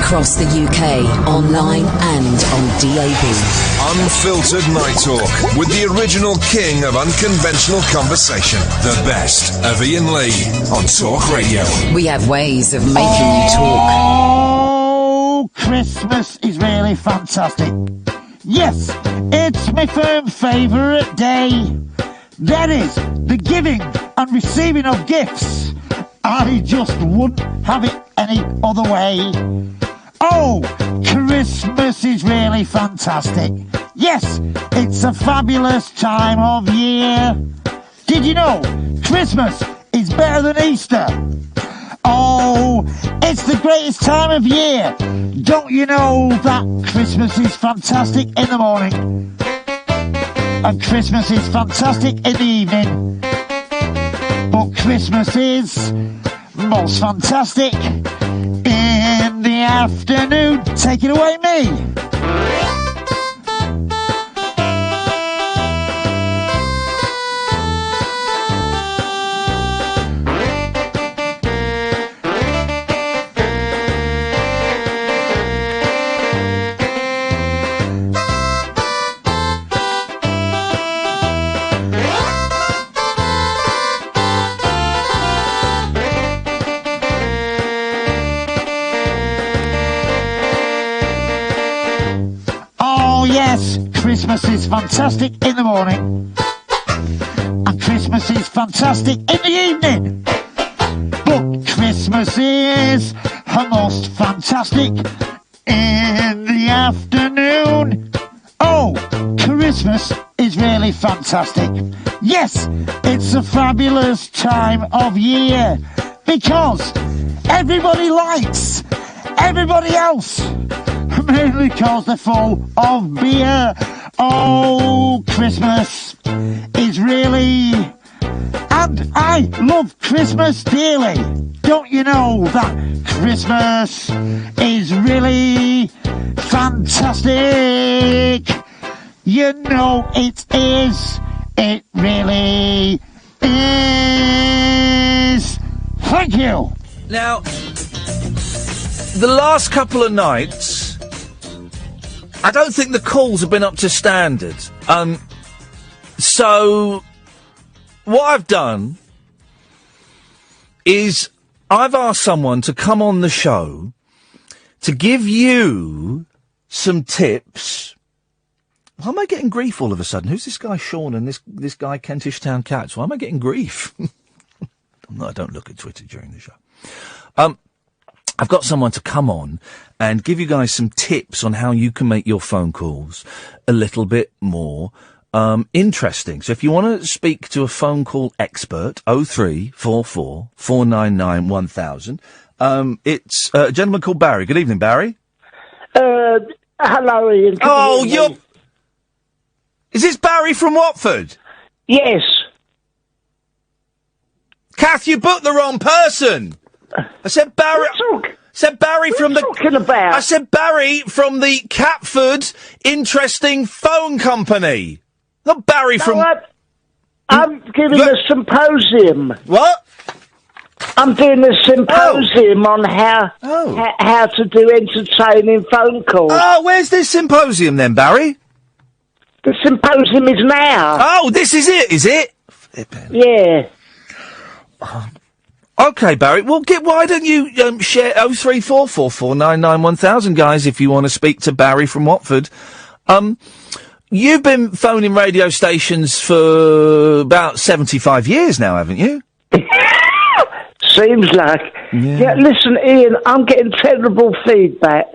across the UK, online and on DAB. Unfiltered Night Talk with the original king of unconventional conversation. The best of Iain Lee on Talk Radio. We have ways of making you talk. Oh, Christmas is really fantastic. Yes, it's my firm favourite day. That is, the giving and receiving of gifts. I just wouldn't have it any other way. Oh, Christmas is really fantastic. Yes, it's a fabulous time of year. Did you know Christmas is better than Easter? Oh, it's the greatest time of year. Don't you know that Christmas is fantastic in the morning? And Christmas is fantastic in the evening. But Christmas is most fantastic in the afternoon. Take it away, me. Christmas is fantastic in the morning, and Christmas is fantastic in the evening. But Christmas is most fantastic in the afternoon. Oh, Christmas is really fantastic. Yes, it's a fabulous time of year because everybody likes everybody else, mainly because they're full of beer. Oh, Christmas is really... And I love Christmas dearly. Don't you know that Christmas is really fantastic? You know it is. It really is. Thank you. Now, the last couple of nights, I don't think the calls have been up to standard. So what I've done is I've asked someone to come on the show to give you some tips. Why am I getting grief all of a sudden? Who's this guy Sean and this guy Kentish Town Cats? Why am I getting grief? I don't look at Twitter during the show. I've got someone to come on and give you guys some tips on how you can make your phone calls a little bit more interesting. So if you want to speak to a phone call expert, 0344 499 1000. It's a gentleman called Barry. Good evening, Barry. Hello, Ian. Oh, you're... Is this Barry from Watford? Yes. Kath, you booked the wrong person. I said Barry. Said Barry from the. Talking about? I said Barry from the Catford Interesting Phone Company. Not Barry from. I'm giving a symposium. What? I'm doing a symposium on how to do entertaining phone calls. Oh, where's this symposium then, Barry? The symposium is now. Oh, this is it, is it? Flippin'. Yeah. Okay, Barry. Well, why don't you share 0344 499 1000, guys, if you want to speak to Barry from Watford. You've been phoning radio stations for about 75 years now, haven't you? Seems like. Yeah, listen, Ian, I'm getting terrible feedback.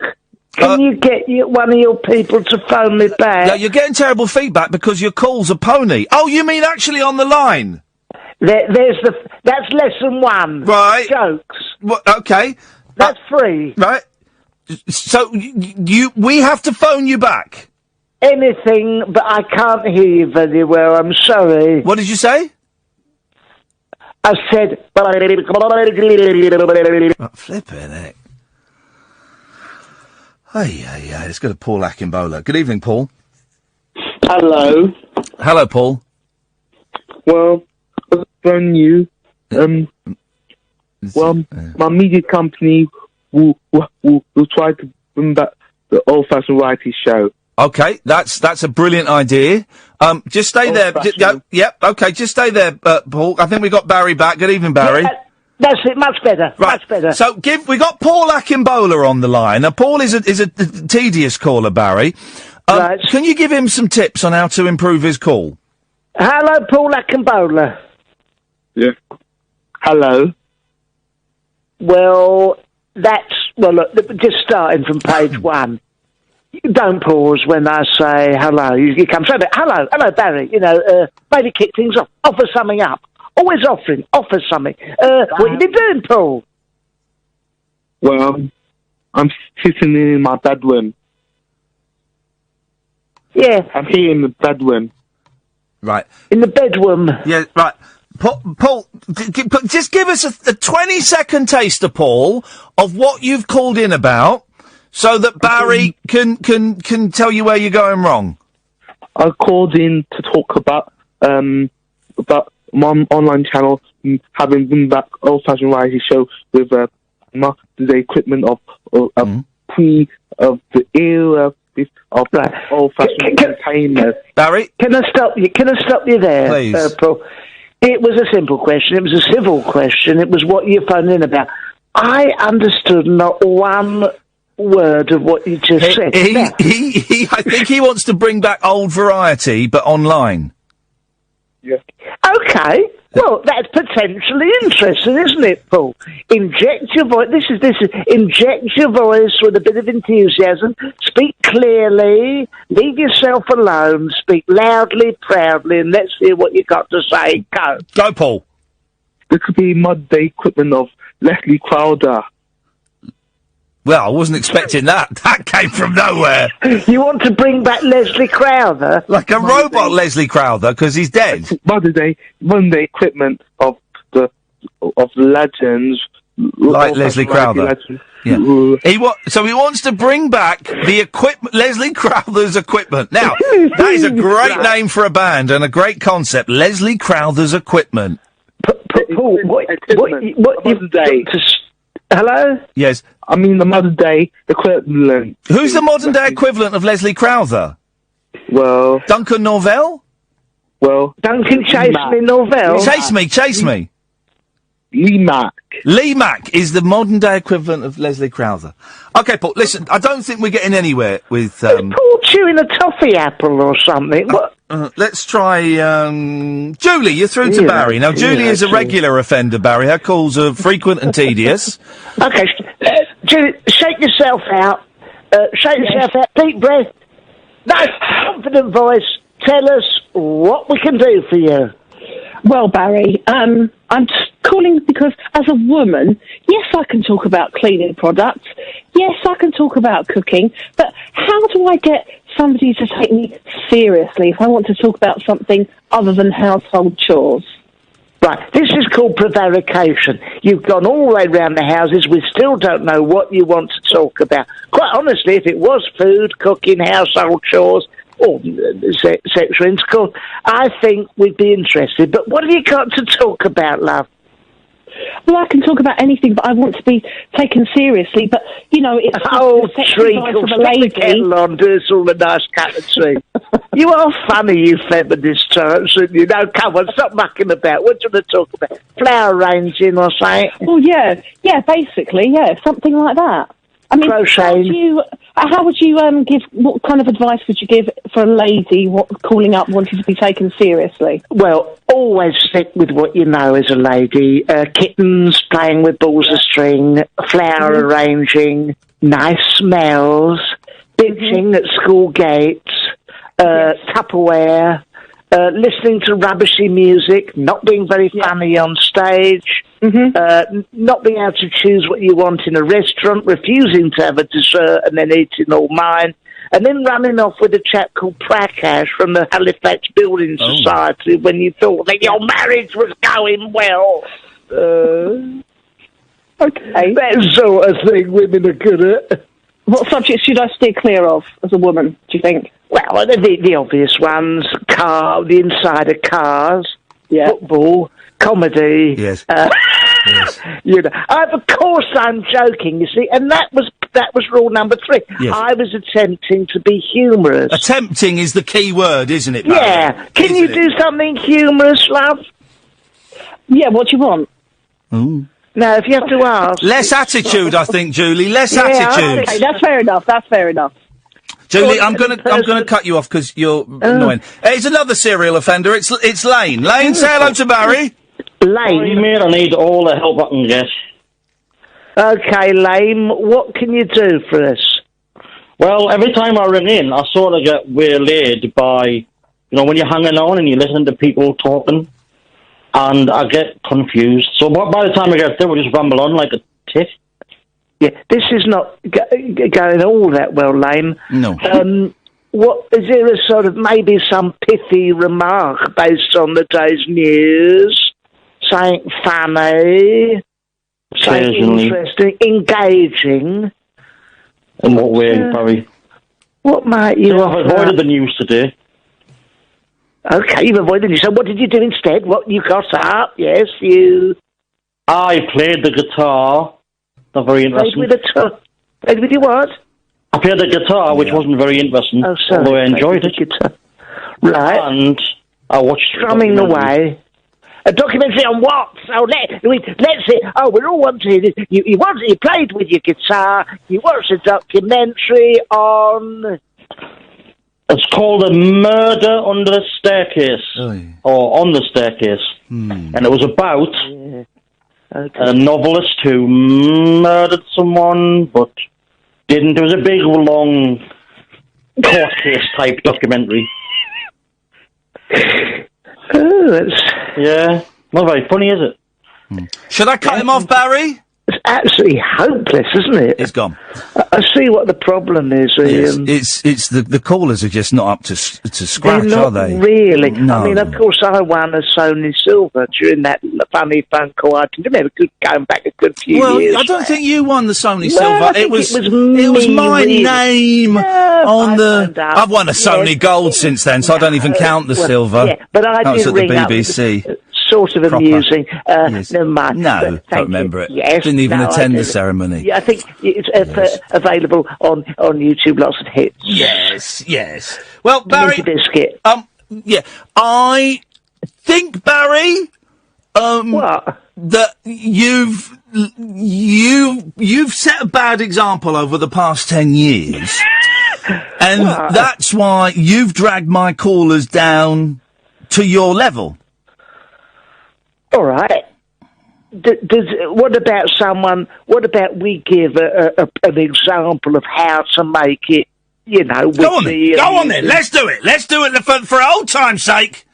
Can you get one of your people to phone me back? No, you're getting terrible feedback because your call's a pony. Oh, you mean actually on the line? That's lesson one. Right. Jokes. Okay. That's free. Right. So we have to phone you back. Anything, but I can't hear you very well. I'm sorry. What did you say? I said... Oh, flipping heck. Yeah. Let's go to Paul Akimbola. Good evening, Paul. Hello. Hello, Paul. Well, I was phoning you. My media company we'll try to bring back the old-fashioned variety show. Okay, that's a brilliant idea. Just stay there. Yep. Okay, just stay there, Paul. I think we got Barry back. Good evening, Barry. Yeah, that's it. Much better. Right. Much better. So we got Paul Akimbola on the line. Now, Paul is a tedious caller, Barry. Right. Can you give him some tips on how to improve his call? Hello, Paul Akimbola. Yeah. Hello. Well, look, just starting from page one. Don't pause when I say hello. You come straight back. Hello, Barry. Maybe kick things off. Offer something up. Always offering. Offer something. What you been doing, Paul? Well, I'm sitting in my bedroom. Yeah. I'm here in the bedroom. Right. In the bedroom. Yeah, right. Paul, just give us a 20-second taster, Paul, of what you've called in about, so that Barry can tell you where you're going wrong. I called in to talk about my online channel having been back old-fashioned variety show with the equipment of the era of old-fashioned entertainment. Barry, can I stop you there, please, Paul? It was a simple question. It was a civil question. It was what you phoned in about. I understood not one word of what you just said. I think he wants to bring back old variety, but online. Yeah. Okay. Well, that's potentially interesting, isn't it, Paul? Inject your voice. This is. Inject your voice with a bit of enthusiasm. Speak clearly. Leave yourself alone. Speak loudly, proudly, and let's hear what you got to say. Go, Paul. There could be modern-day equipment of Leslie Crowder. Well, I wasn't expecting that. That came from nowhere. You want to bring back Leslie Crowther? Like a robot Leslie Crowther, because he's dead. Modern day equipment of the legends. Like Leslie Crowther. Yeah. So he wants to bring back the equipment, Leslie Crowther's equipment. Now, that is a great name for a band and a great concept. Leslie Crowther's equipment. Paul, what you've got to... Hello? Yes. I mean the modern day equivalent. Who's the modern day equivalent of Leslie Crowther? Well... Duncan Norvell? Well... Duncan Chase Me Norvell? Chase me. Lee Mack. Lee Mack is the modern day equivalent of Leslie Crowther. Okay, Paul, listen, I don't think we're getting anywhere with... Paul chewing a toffee apple or something. What? Let's try, Julie, you're through to Barry. Now, Julie is a regular offender, Barry. Her calls are frequent and tedious. Okay, Julie, shake yourself out. Deep breath. Nice, confident voice. Tell us what we can do for you. Well, Barry, I'm just calling because as a woman, yes, I can talk about cleaning products. Yes, I can talk about cooking. But how do I get somebody to take me seriously if I want to talk about something other than household chores? Right, this is called prevarication. You've gone all the way around the houses. We still don't know what you want to talk about. Quite honestly, if it was food, cooking, household chores, or sexual intercourse, I think we'd be interested. But what have you got to talk about, love? Well, I can talk about anything, but I want to be taken seriously. But, it's... Oh, treacle, stick the kettle on, do us all a nice cup of tea. You are funny, you feminist types, and come on, stop mucking about. What do you want to talk about? Flower arranging or something? Well, yeah, basically, something like that. I mean, crocheting. How would you give? What kind of advice would you give for a lady calling up wanting to be taken seriously? Well, always stick with what you know as a lady. Kittens, playing with balls of string, flower arranging, nice smells, bitching at school gates, Tupperware, listening to rubbishy music, not being very funny on stage, not being able to choose what you want in a restaurant, refusing to have a dessert and then eating all mine, and then running off with a chap called Prakash from the Halifax Building Society when you thought that your marriage was going well. Okay. That sort of thing women are good at. What subjects should I steer clear of as a woman, do you think? Well, the obvious ones, the inside of cars, football, comedy. Yes. You know, of course I'm joking, you see, and that was rule number 3. Yes. I was attempting to be humorous. Attempting is the key word, isn't it, Barry? Yeah. Can you do something humorous, love? Yeah, what do you want? Ooh. No, if you have to ask. Less attitude, I think, Julie. Less attitude. Okay, that's fair enough. Julie, I'm gonna cut you off because you're annoying. It's another serial offender. It's Lane. Lane, say hello to Barry. Lane, mate, I need all the help I can get. Okay, Lane, what can you do for us? Well, every time I ring in, I sort of get waylaid by, when you're hanging on and you listen to people talking, and I get confused. So by the time I get through, I just ramble on like a tit. Yeah, this is not going all that well, Lane. No. What is there a sort of maybe some pithy remark based on the day's news? Something funny, something interesting, engaging. In what way, Barry? What might you So I've avoided the news today. Okay, you've avoided the news. So what did you do instead? What you got up? Yes, you... I played the guitar. Not very interesting. Played with your what? I played the guitar, which wasn't very interesting, although I enjoyed it. Right. And I watched... Strumming away. A documentary on what? So let's see. Oh, we're all wanting it. You played with your guitar. You watched a documentary on... It's called A Murder Under the Staircase, or On the Staircase. And it was about a novelist who murdered someone, but didn't. It was a big, long court case type documentary. Yeah, not very funny, is it? Should I cut him off, Barry? It's absolutely hopeless, isn't it? It's gone. I see what the problem is, Ian. It's the callers are just not up to scratch, They're not are they? really. No. I mean, of course, I won a Sony Silver during that funny phone call. I can remember going back a good few years. I don't think you won the Sony Well, Silver. I think It was my really. name on the. I've won a Sony Yes. Gold since then, so I don't even count the silver. Yeah, but I that was did at the ring up BBC. Sort of Proper. amusing. Yes. Never mind. No, But don't thank remember you. it. Yes, Didn't even no, I attend the do. ceremony. Yeah, I think it's available on YouTube. Lots of hits. Yes. Well, Barry, Minty Biscuit. yeah, I think Barry, what? that you've set a bad example over the past 10 years, and that's why you've dragged my callers down to your level. All right. What about we give an example of how to make it, Go on then. Let's do it. Let's do it for old time's sake.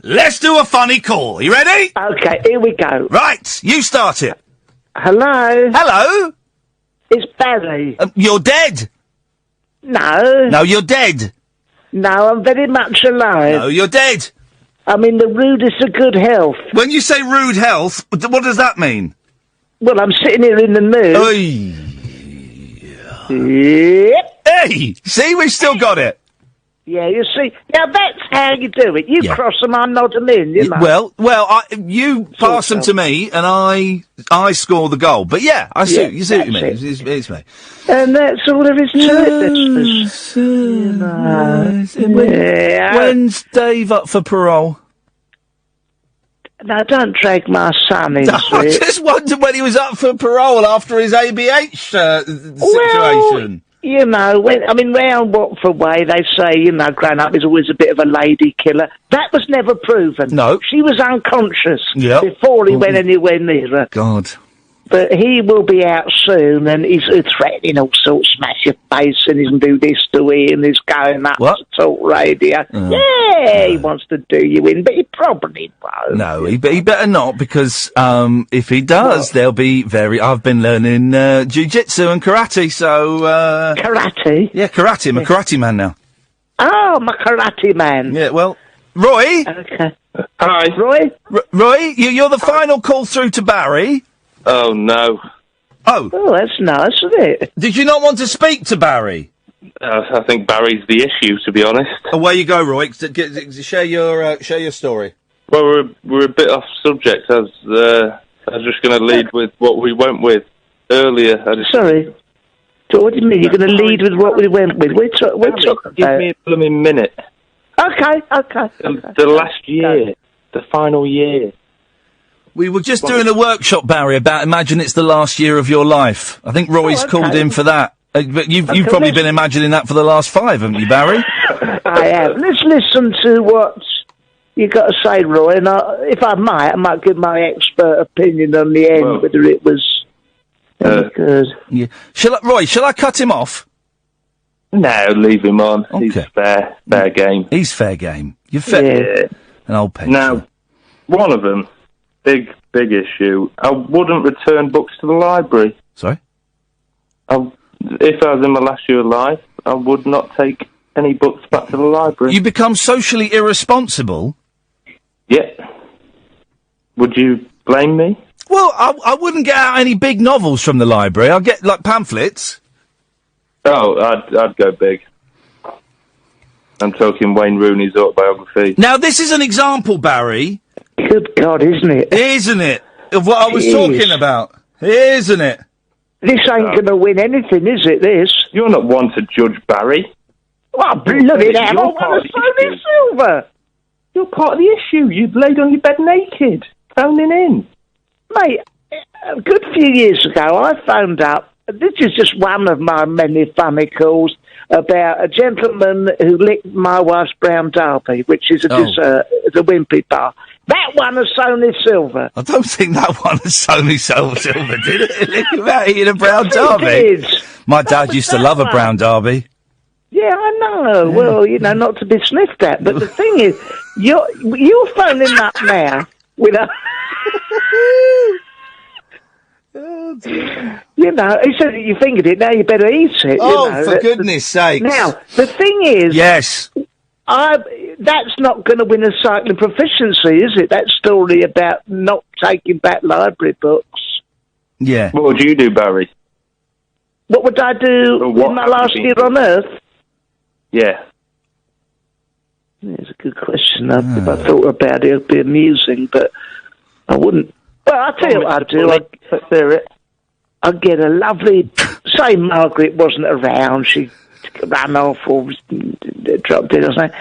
Let's do a funny call. You ready? Okay, here we go. Right, you start it. Hello? It's Barry. You're dead. No, you're dead. No, I'm very much alive. No, you're dead. I'm in the rudest of good health. When you say rude health, what does that mean? Well, I'm sitting here in the mood. Yep. Hey, see, we've still got it. Yeah, you see, now that's how you do it. You cross them, I nod them in, you know. Well, you pass them to me, and I score the goal. But yeah, I see. You see what you mean? It's me. And that's all there is to it. When's Dave up for parole? Now, don't drag my son into I it. just wondered when he was up for parole after his ABH situation. You know, round Watford way, they say, growing up is always a bit of a lady killer. That was never proven. No. She was unconscious before he went anywhere near her. God. But he will be out soon, and he's threatening all sorts, smash your face, and he's going to do this to Ian, he's going up to talk radio. He wants to do you in, but he probably won't. No, he better not, because if he does, they'll be I've been learning jiu-jitsu and karate, so... Karate? Yeah, karate. I'm a karate man now. Oh, I'm a karate man. Yeah, well, Roy? Okay. Hi. Roy, you're the final call through to Barry. Oh, no. Oh, that's nice, isn't it? Did you not want to speak to Barry? I think Barry's the issue, to be honest. Away you go, Roy. Share your story. Well, we're a bit off subject, as I was just going to lead with what we went with earlier. Sorry. So what do you mean? You're going to lead with what we went with? We're talking Give me a blooming minute. Okay. The last year. The final year. We were just doing a workshop, Barry, about imagine it's the last year of your life. I think Roy's called in for that. But you've probably been imagining that for the last 5, haven't you, Barry? I have. Let's listen to what you got to say, Roy. And if I might give my expert opinion on the end, whether it was good. Yeah. Shall I cut him off? No, leave him on. Okay. He's fair game. He's fair game. You're fair. Yeah. An old pensioner. Now, one of them, big issue. I wouldn't return books to the library. Sorry? If I was in my last year of life, I would not take any books back to the library. You become socially irresponsible? Yeah. Would you blame me? Well, I wouldn't get out any big novels from the library. I'll get, like, pamphlets. Oh, I'd go big. I'm talking Wayne Rooney's autobiography. Now, this is an example, Barry. Good God, isn't it? Isn't it? Of what I was talking about. Isn't it? This ain't going to win anything, is it, this? You're not one to judge Barry. Oh, bloody hell, I want to Sony Silver! You're part of the issue. You've laid on your bed naked, phoning in. Mate, a good few years ago, I phoned up, this is just one of my many funny calls, about a gentleman who licked my wife's brown derby, which is a dessert at a Wimpy bar. That won a Sony Silver. I don't think that won a Sony Silver, did it? Look about eating a brown derby. It did. My dad used to love a brown derby. Yeah, I know. Yeah. Well, not to be sniffed at. But the thing is, you're phoning up now with a... Oh, dear. He said you fingered it, now you better eat it. For goodness sakes. Now, the thing is... Yes. That's not going to win a cycling proficiency, is it? That story about not taking back library books. Yeah. What would you do, Barry? What would I do in my last year on Earth? Yeah. It's a good question. If I thought about it, it'd be amusing, but I wouldn't. Well, I'll tell you what I'd do. Let's hear it. I'd get a lovely... Say Margaret wasn't around, she ran off or dropped in or something.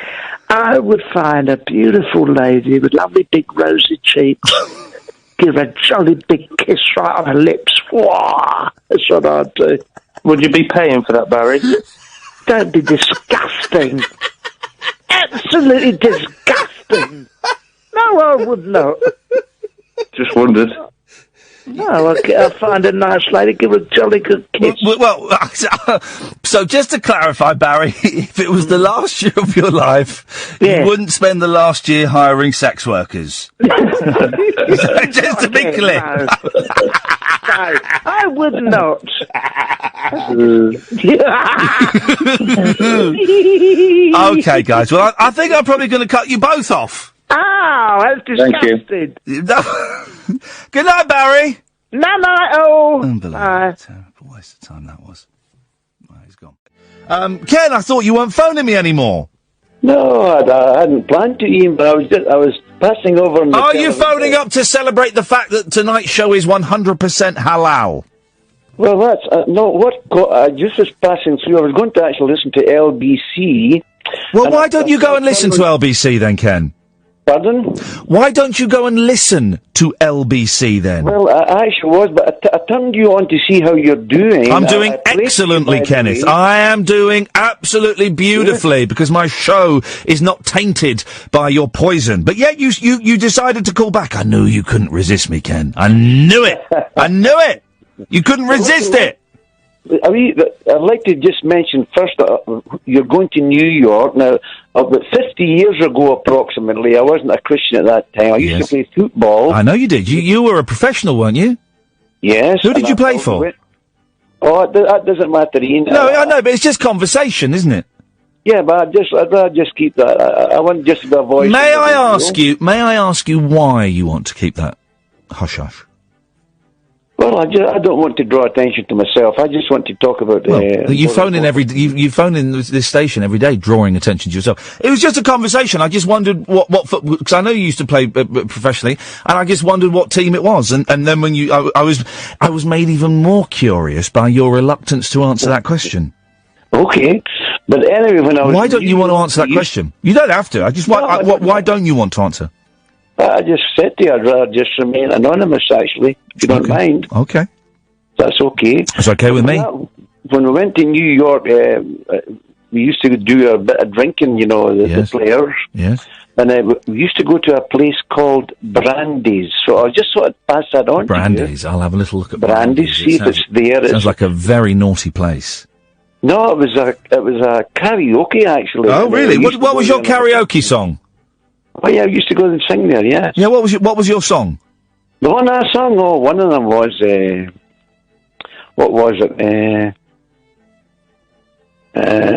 I would find a beautiful lady with lovely big rosy cheeks, give her a jolly big kiss right on her lips. Wah! That's what I'd do. Would you be paying for that, Barry? Don't be disgusting. Absolutely disgusting. No, I would not. Just wondered. No, I'll find a nice lady, give her a jolly good kiss. Well, so just to clarify, Barry, if it was the last year of your life, you wouldn't spend the last year hiring sex workers. Just to be clear. No, I would not. Okay, guys. Well, I think I'm probably going to cut you both off. Oh, that's disgusting. Good night, Barry. Night, oh. Unbelievable. Terrible waste of time that was. Oh, he's gone. Ken, I thought you weren't phoning me anymore. No, I hadn't planned to, Ian, but I was passing over. Are you phoning up to celebrate the fact that tonight's show is 100% halal? Well, that's I just was passing through. I was going to actually listen to LBC. Well, why don't you go and listen to LBC then, Ken? Pardon? Why don't you go and listen to LBC then? Well, I actually was, but I turned you on to see how you're doing. I'm doing excellently, Kenneth. I am doing absolutely beautifully because my show is not tainted by your poison. But yet you decided to call back. I knew you couldn't resist me, Ken. I knew it. I knew it. You couldn't resist it. I'd like to just mention first, you're going to New York. Now, about 50 years ago approximately, I wasn't a Christian at that time. I used to play football. I know you did. You were a professional, weren't you? Yes. Who did you play for? That doesn't matter, Ian. No, I know, but it's just conversation, isn't it? Yeah, but I'd rather just keep that. I want just to avoid... May I ask you why you want to keep that hush-hush? Well, Well, I don't want to draw attention to myself. I just want to talk about... you phone in you phone in this station every day, drawing attention to yourself. It was just a conversation. I just wondered because I know you used to play professionally, and I just wondered what team it was. And then when I was made even more curious by your reluctance to answer that question. Okay. But anyway, when I was... Why don't you want to answer that question? You don't have to. Why don't you want to answer? I just said to you, I'd rather just remain anonymous, actually, if you don't mind. Okay. That's okay. That's okay with me. When we went to New York, we used to do a bit of drinking, the players. Yes. And we used to go to a place called Brandy's. So I just sort of pass that on Brandy's. I'll have a little look at Brandy's. See if it's there. Sounds like a very naughty place. No, it was a karaoke, actually. Oh, really? What was your karaoke song? Oh, yeah, I used to go and sing there, yes. Yeah, what was your song? The one I sung, one of them was, what was it?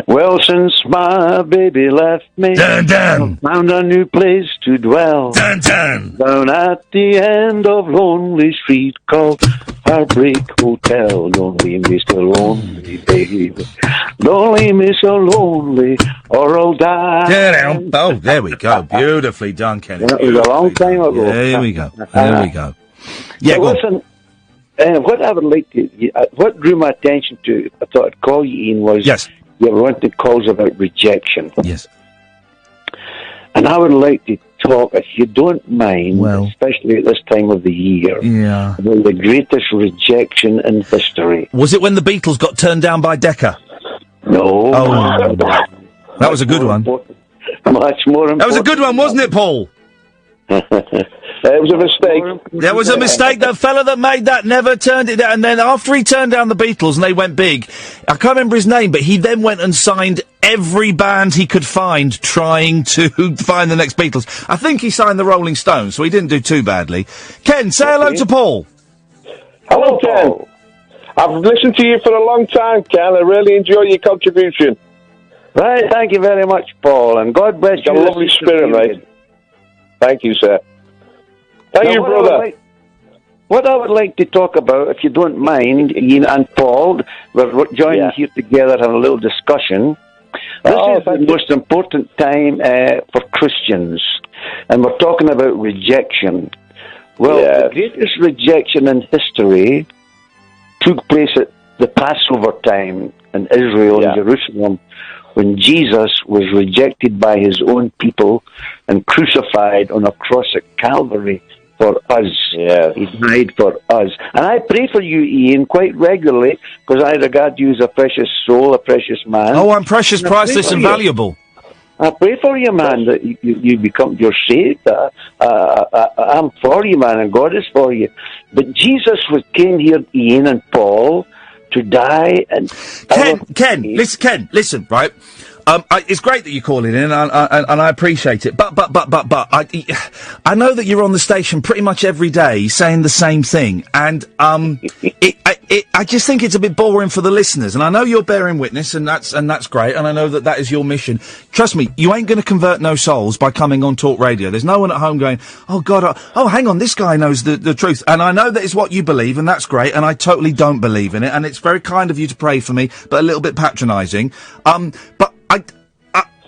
Well, since my baby left me, dun, dun. I found a new place to dwell. Dun, dun. Down at the end of Lonely Street called Heartbreak Hotel. Don't leave me so lonely, baby. Don't leave me so lonely, or I'll die. Oh, there we go. Beautifully done, Kenny. That was a long time ago. Yeah, there we go. There we go. Yeah, so listen, what I would like to... what drew my attention to... I thought I'd call you, Ian, was... Yes. You were wanting calls about rejection. Yes. And I would like to talk, if you don't mind, especially at this time of the year, about the greatest rejection in history. Was it when the Beatles got turned down by Decca? No. Oh, that was a good one. Much more important. That was a good one, wasn't it, Paul? It was a mistake. There was a mistake. The fella that made that never turned it down. And then after he turned down the Beatles and they went big, I can't remember his name, but he then went and signed every band he could find trying to find the next Beatles. I think he signed the Rolling Stones, so he didn't do too badly. Ken, say hello to Paul. Hello, Ken. I've listened to you for a long time, Ken. I really enjoy your contribution. Right, thank you very much, Paul, and God bless you. Got a lovely spirit, mate. Thank you, sir. Thank you, brother. What I would like to talk about, if you don't mind, Ian and Paul, we're joining here together, having a little discussion. This is the most important time for Christians, and we're talking about rejection. Well, the greatest rejection in history took place at the Passover time in Israel and Jerusalem, when Jesus was rejected by his own people and crucified on a cross at Calvary for us. He died for us. And I pray for you, Ian, quite regularly, because I regard you as a precious soul, a precious man. Oh, I'm precious, priceless, and valuable. I pray for you, man, that you're saved. I'm for you, man, and God is for you. But Jesus came here, Ian and Paul, to die. And Ken, listen, right? It's great that you're calling in, and I appreciate it. But I know that you're on the station pretty much every day saying the same thing, and I just think it's a bit boring for the listeners. And I know you're bearing witness, and that's great. And I know that is your mission. Trust me, you ain't going to convert no souls by coming on Talk Radio. There's no one at home going, "Oh God, hang on, this guy knows the truth." And I know that is what you believe, and that's great. And I totally don't believe in it. And it's very kind of you to pray for me, but a little bit patronising. But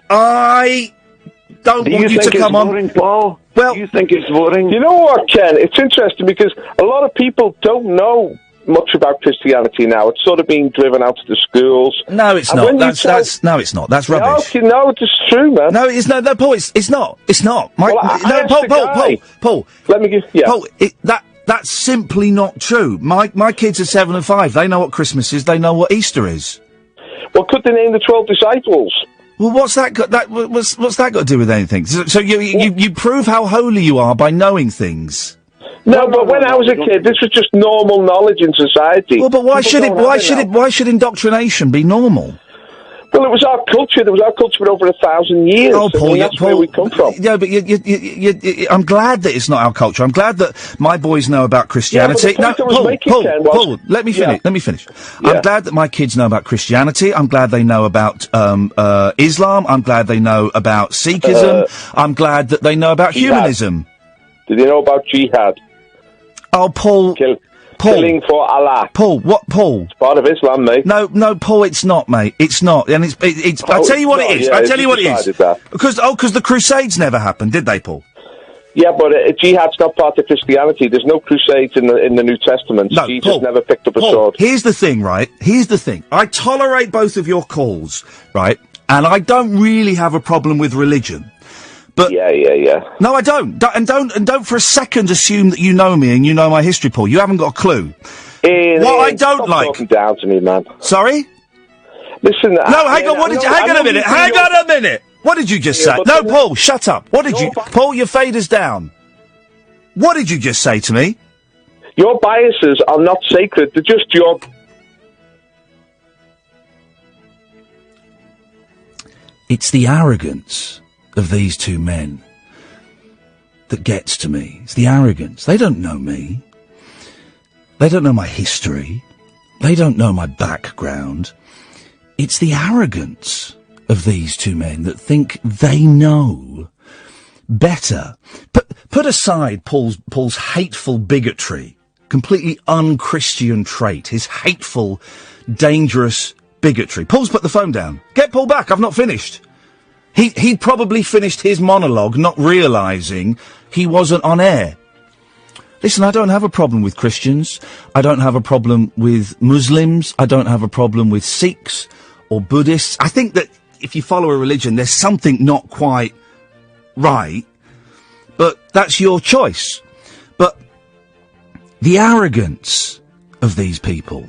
I don't want you to come on. Boring, Paul? Well, do you think it's boring? You know what, Ken? It's interesting because a lot of people don't know much about Christianity now. It's sort of being driven out of the schools. No, it's not. No, it's not. That's rubbish. No, it's true, man. No, it's no, Paul. It's not. It's not. Paul. Let me give. Yeah. Paul, that's simply not true. My kids are 7 and 5. They know what Christmas is. They know what Easter is. Well, could they name the 12 disciples? Well, what's that got to do with anything? So you prove how holy you are by knowing things. No, but when I was a kid, this was just normal knowledge in society. Well, but why should indoctrination be normal? Well, it was our culture. There was our culture for over 1,000 years. Oh, Paul, that's where we come from. Yeah, but I'm glad that it's not our culture. I'm glad that my boys know about Christianity. Paul, let me finish. Let me finish. Yeah. I'm glad that my kids know about Christianity. I'm glad they know about Islam. I'm glad they know about Sikhism. I'm glad that they know about humanism. Did they know about jihad? Oh, Paul. killing for Allah. Paul, what, Paul? It's part of Islam, mate. No, Paul, it's not, mate. It's not. And it's I'll tell you what it is. Yeah, I'll tell you what it is. That. Because the Crusades never happened, did they, Paul? Yeah, but jihad's not part of Christianity. There's no crusades in the New Testament. No, Jesus Paul, never picked up a sword. Here's the thing, right? Here's the thing. I tolerate both of your calls, right? And I don't really have a problem with religion. But yeah. No, I don't. Don't for a second assume that you know me and you know my history, Paul. You haven't got a clue. What I don't like. Talking down to me, man. Sorry? Listen. No, hang on. Hang on a minute. Hang on a minute. What did you just say? No, Paul, shut up. What did you... Paul, your fader's down. What did you just say to me? Your biases are not sacred. They're just your... It's the arrogance of these two men that gets to me. It's the arrogance. They don't know me. They don't know my history. They don't know my background. It's the arrogance of these two men that think they know better. Put aside Paul's hateful bigotry, completely unchristian trait, his hateful, dangerous bigotry. Paul's put the phone down. Get Paul back, I've not finished. He'd probably finished his monologue not realising he wasn't on air. Listen, I don't have a problem with Christians. I don't have a problem with Muslims. I don't have a problem with Sikhs or Buddhists. I think that if you follow a religion, there's something not quite right, but that's your choice. But the arrogance of these people,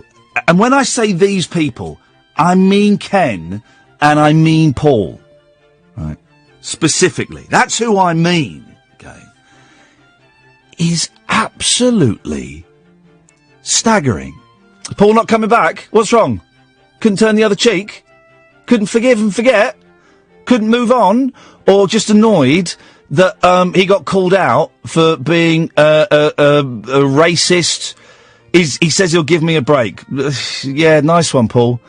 and when I say these people, I mean Ken and I mean Paul, right? Specifically, that's who I mean, okay, is absolutely staggering. Paul not coming back? What's wrong? Couldn't turn the other cheek? Couldn't forgive and forget? Couldn't move on? Or just annoyed that he got called out for being a racist? He says he'll give me a break. Yeah, nice one, Paul.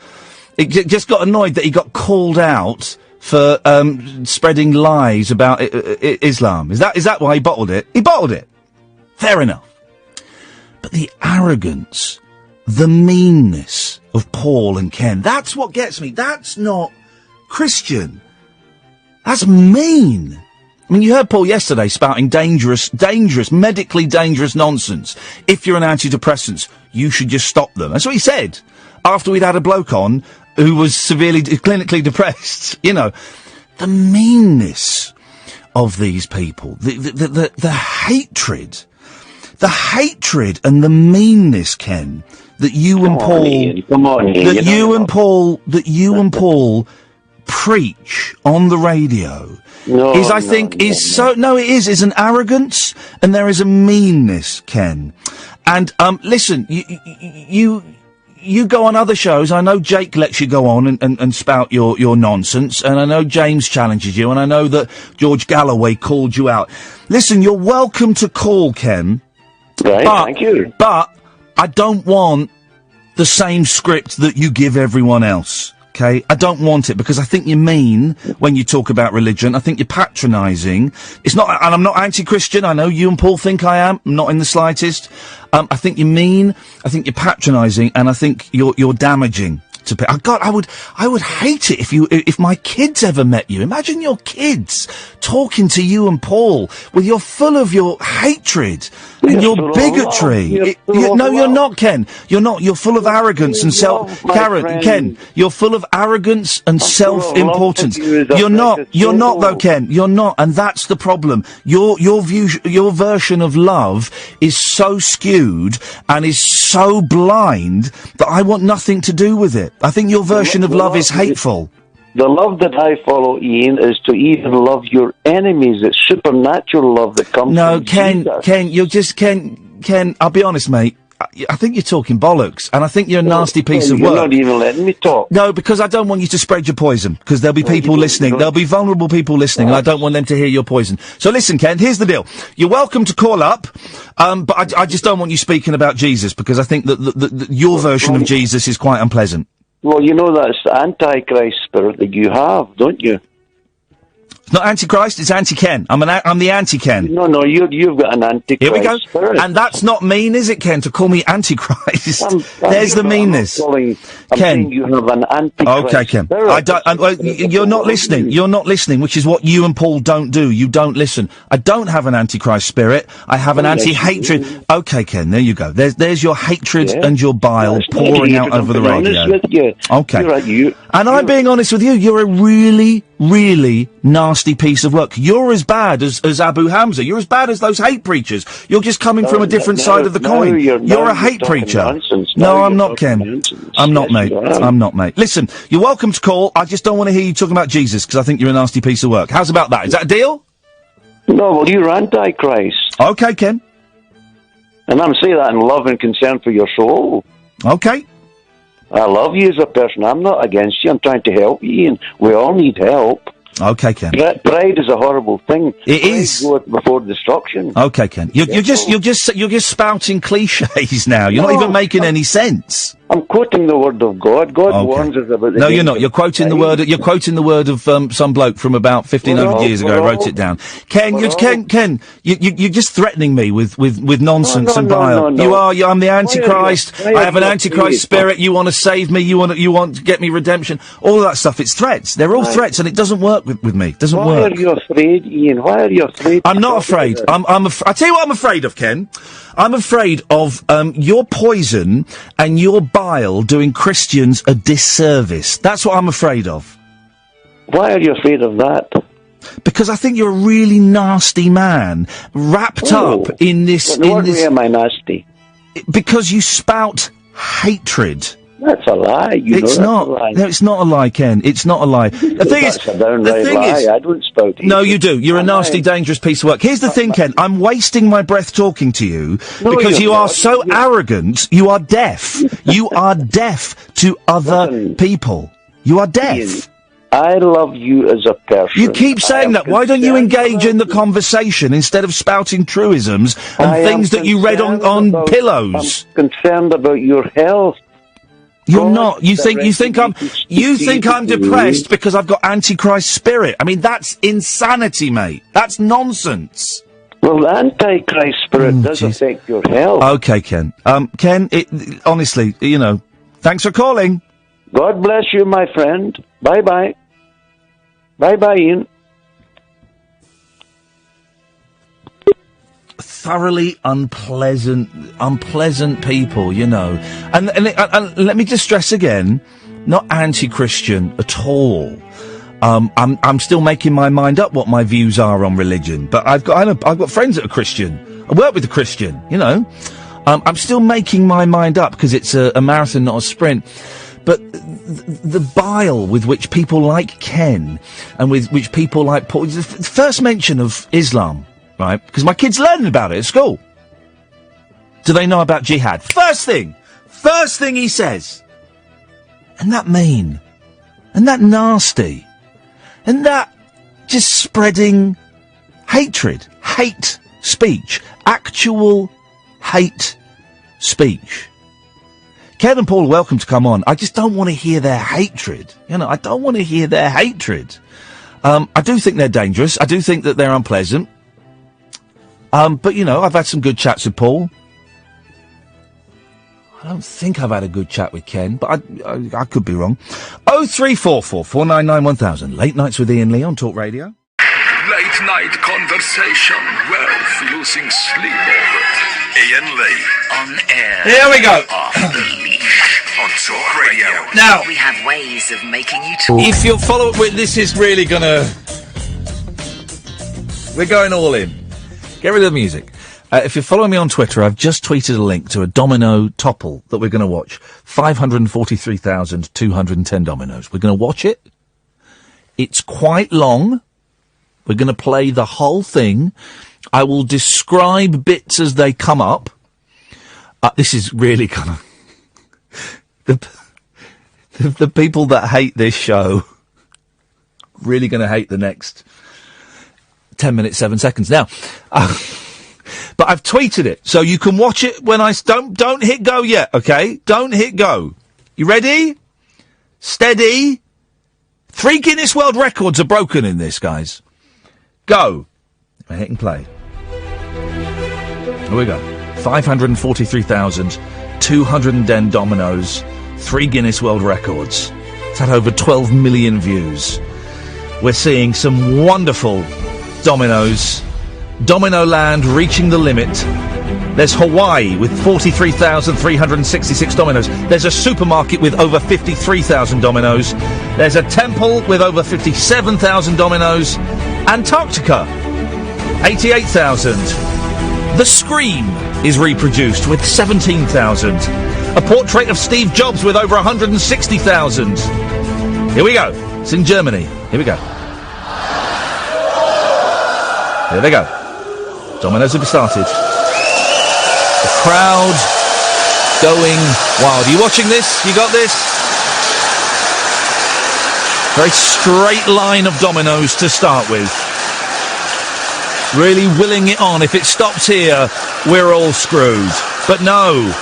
He just got annoyed that he got called out for spreading lies about Islam. Is that why he bottled it? He bottled it. Fair enough. But the arrogance, the meanness of Paul and Ken, that's what gets me. That's not Christian. That's mean. I mean, you heard Paul yesterday spouting dangerous, medically dangerous nonsense. If you're on antidepressants, you should just stop them. That's what he said after we'd had a bloke on who was clinically depressed. You know, the meanness of these people, the hatred. The hatred and the meanness, Ken, that you and Paul, that you and Paul preach on the radio is an arrogance and there is a meanness, Ken. And listen, you go on other shows. I know Jake lets you go on and spout your nonsense, and I know James challenges you, and I know that George Galloway called you out. Listen, you're welcome to call, Ken. Right, thank you. But I don't want the same script that you give everyone else, okay? I don't want it, because I think you're mean when you talk about religion. I think you're patronising. It's not, and I'm not anti-Christian. I know you and Paul think I am. I'm not in the slightest. I think you're mean. I think you're patronising, and I think you're damaging to people. God, I would hate it if my kids ever met you. Imagine your kids talking to you and Paul with you're full of your hatred and your bigotry. No, you're not, Ken. You're not. You're full of arrogance and Ken, you're full of arrogance and self-importance. You're not though, Ken. You're not, and that's the problem. Your version of love is so skewed and is so blind that I want nothing to do with it. I think your version of love is hateful. The love that I follow, Ian, is to even love your enemies. It's supernatural love that comes from Jesus. Ken, you're just, Ken, I'll be honest, mate. I think you're talking bollocks, and I think you're a nasty piece of work. You're not even letting me talk. No, because I don't want you to spread your poison, because there'll be people listening. There'll be vulnerable people listening, and I don't want them to hear your poison. So listen, Ken, here's the deal. You're welcome to call up, but I just don't want you speaking about Jesus, because I think that your version of Jesus is quite unpleasant. Well, you know that's the Antichrist spirit that you have, don't you? It's not Antichrist, it's Anti-Ken. I'm the Anti-Ken. No, you've got an Antichrist. Here we go. Spirit. And that's not mean, is it, Ken, to call me Antichrist? There's the meanness. I'm Ken. saying you have an Antichrist. Okay, Ken. Spirit. You're not listening. You're not listening, which is what you and Paul don't do. You don't listen. I don't have an Antichrist spirit. I have an anti-hatred. Okay, Ken, there you go. There's your hatred and your bile pouring out over the radio. Honest with you. Okay. I'm being honest with you. You're a really, really nasty piece of work. You're as bad as Abu Hamza. You're as bad as those hate preachers. You're just coming from a different side of the coin. You're a hate preacher. No, I'm not, Ken. I'm not, mate. I'm not, mate. Listen, you're welcome to call. I just don't want to hear you talking about Jesus, because I think you're a nasty piece of work. How's about that? Is that a deal? No, well, you're Antichrist. Okay, Ken. And I'm saying that in love and concern for your soul. Okay. I love you as a person. I'm not against you. I'm trying to help you, Ian. We all need help. Okay, Ken. Pride is a horrible thing. It is. Goeth before destruction. Okay, Ken. You're just spouting cliches now. You're not even making any sense. I'm quoting the word of God. God warns us about the No, you're not. You're quoting the word. You're quoting the word of some bloke from about 1,500 years ago. Wrote it down. Ken, you're just threatening me with nonsense and bile. No. You are. I'm the Antichrist. I have an Antichrist spirit. You want to save me. You want to get me redemption. All of that stuff. It's threats. They're all threats, and it doesn't work with me. It doesn't work. Why are you afraid, Ian? Why are you afraid? I'm not afraid. I tell you what I'm afraid of, Ken. I'm afraid of your poison and your bile doing Christians a disservice. That's what I'm afraid of. Why are you afraid of that? Because I think you're a really nasty man, wrapped up in this... What way am I nasty? Because you spout hatred. That's a lie. It's not. No, it's not a lie, Ken. It's not a lie. The thing is, a downright lie. I don't spout hatred. No, you do. You're a nasty, dangerous piece of work. Here's the thing, Ken. I'm wasting my breath talking to you because you are so arrogant. You are deaf. You are deaf to other people. You are deaf. I love you as a person. You keep saying that. Why don't you engage in the conversation instead of spouting truisms and things that you read on pillows? I'm concerned about your health. You're not. You think I'm depressed because I've got Antichrist spirit. I mean, that's insanity, mate. That's nonsense. Well, the Antichrist spirit does affect your health. Okay, Ken. Ken, honestly, thanks for calling. God bless you, my friend. Bye-bye. Bye-bye, Ian. Thoroughly unpleasant people, And let me just stress again, not anti-Christian at all. I'm still making my mind up what my views are on religion, but I've got friends that are Christian. I work with a Christian, I'm still making my mind up because it's a marathon, not a sprint. But the bile with which people like Ken and with which people like Paul, the first mention of Islam. Right, because my kid's learning about it at school. Do they know about jihad? First thing he says. And that mean. And that nasty. And that just spreading hatred. Hate speech. Actual hate speech. Ken and Paul are welcome to come on. I just don't want to hear their hatred. I don't want to hear their hatred. I do think they're dangerous. I do think that they're unpleasant. But I've had some good chats with Paul. I don't think I've had a good chat with Ken, but I could be wrong. 0344 499 1000. Late Nights with Iain Lee on Talk Radio. Late night conversation worth losing sleep over. Iain Lee on air. Here we go. Off the leash on Talk Radio. Now we have ways of making you talk. If you're following, this is really gonna. We're going all in. Get rid of the music. If you're following me on Twitter, I've just tweeted a link to a domino topple that we're going to watch. 543,210 dominoes. We're going to watch it. It's quite long. We're going to play the whole thing. I will describe bits as they come up. This is really kind of... the people that hate this show really going to hate the next 10 minutes, 7 seconds. Now, but I've tweeted it, so you can watch it when don't hit go yet, okay? Don't hit go. You ready? Steady. 3 Guinness World Records are broken in this, guys. Go. I'm hitting play. Here we go. 543,210 dominoes, 3 Guinness World Records. It's had over 12 million views. We're seeing some wonderful dominoes. Domino Land reaching the limit. There's Hawaii with 43,366 dominoes. There's a supermarket with over 53,000 dominoes. There's a temple with over 57,000 dominoes. Antarctica, 88,000. The Scream is reproduced with 17,000. A portrait of Steve Jobs with over 160,000. Here we go. It's in Germany. Here we go. Here they go. Dominoes have started. The crowd going wild. Are you watching this? You got this? Very straight line of dominoes to start with. Really willing it on. If it stops here, we're all screwed. But no,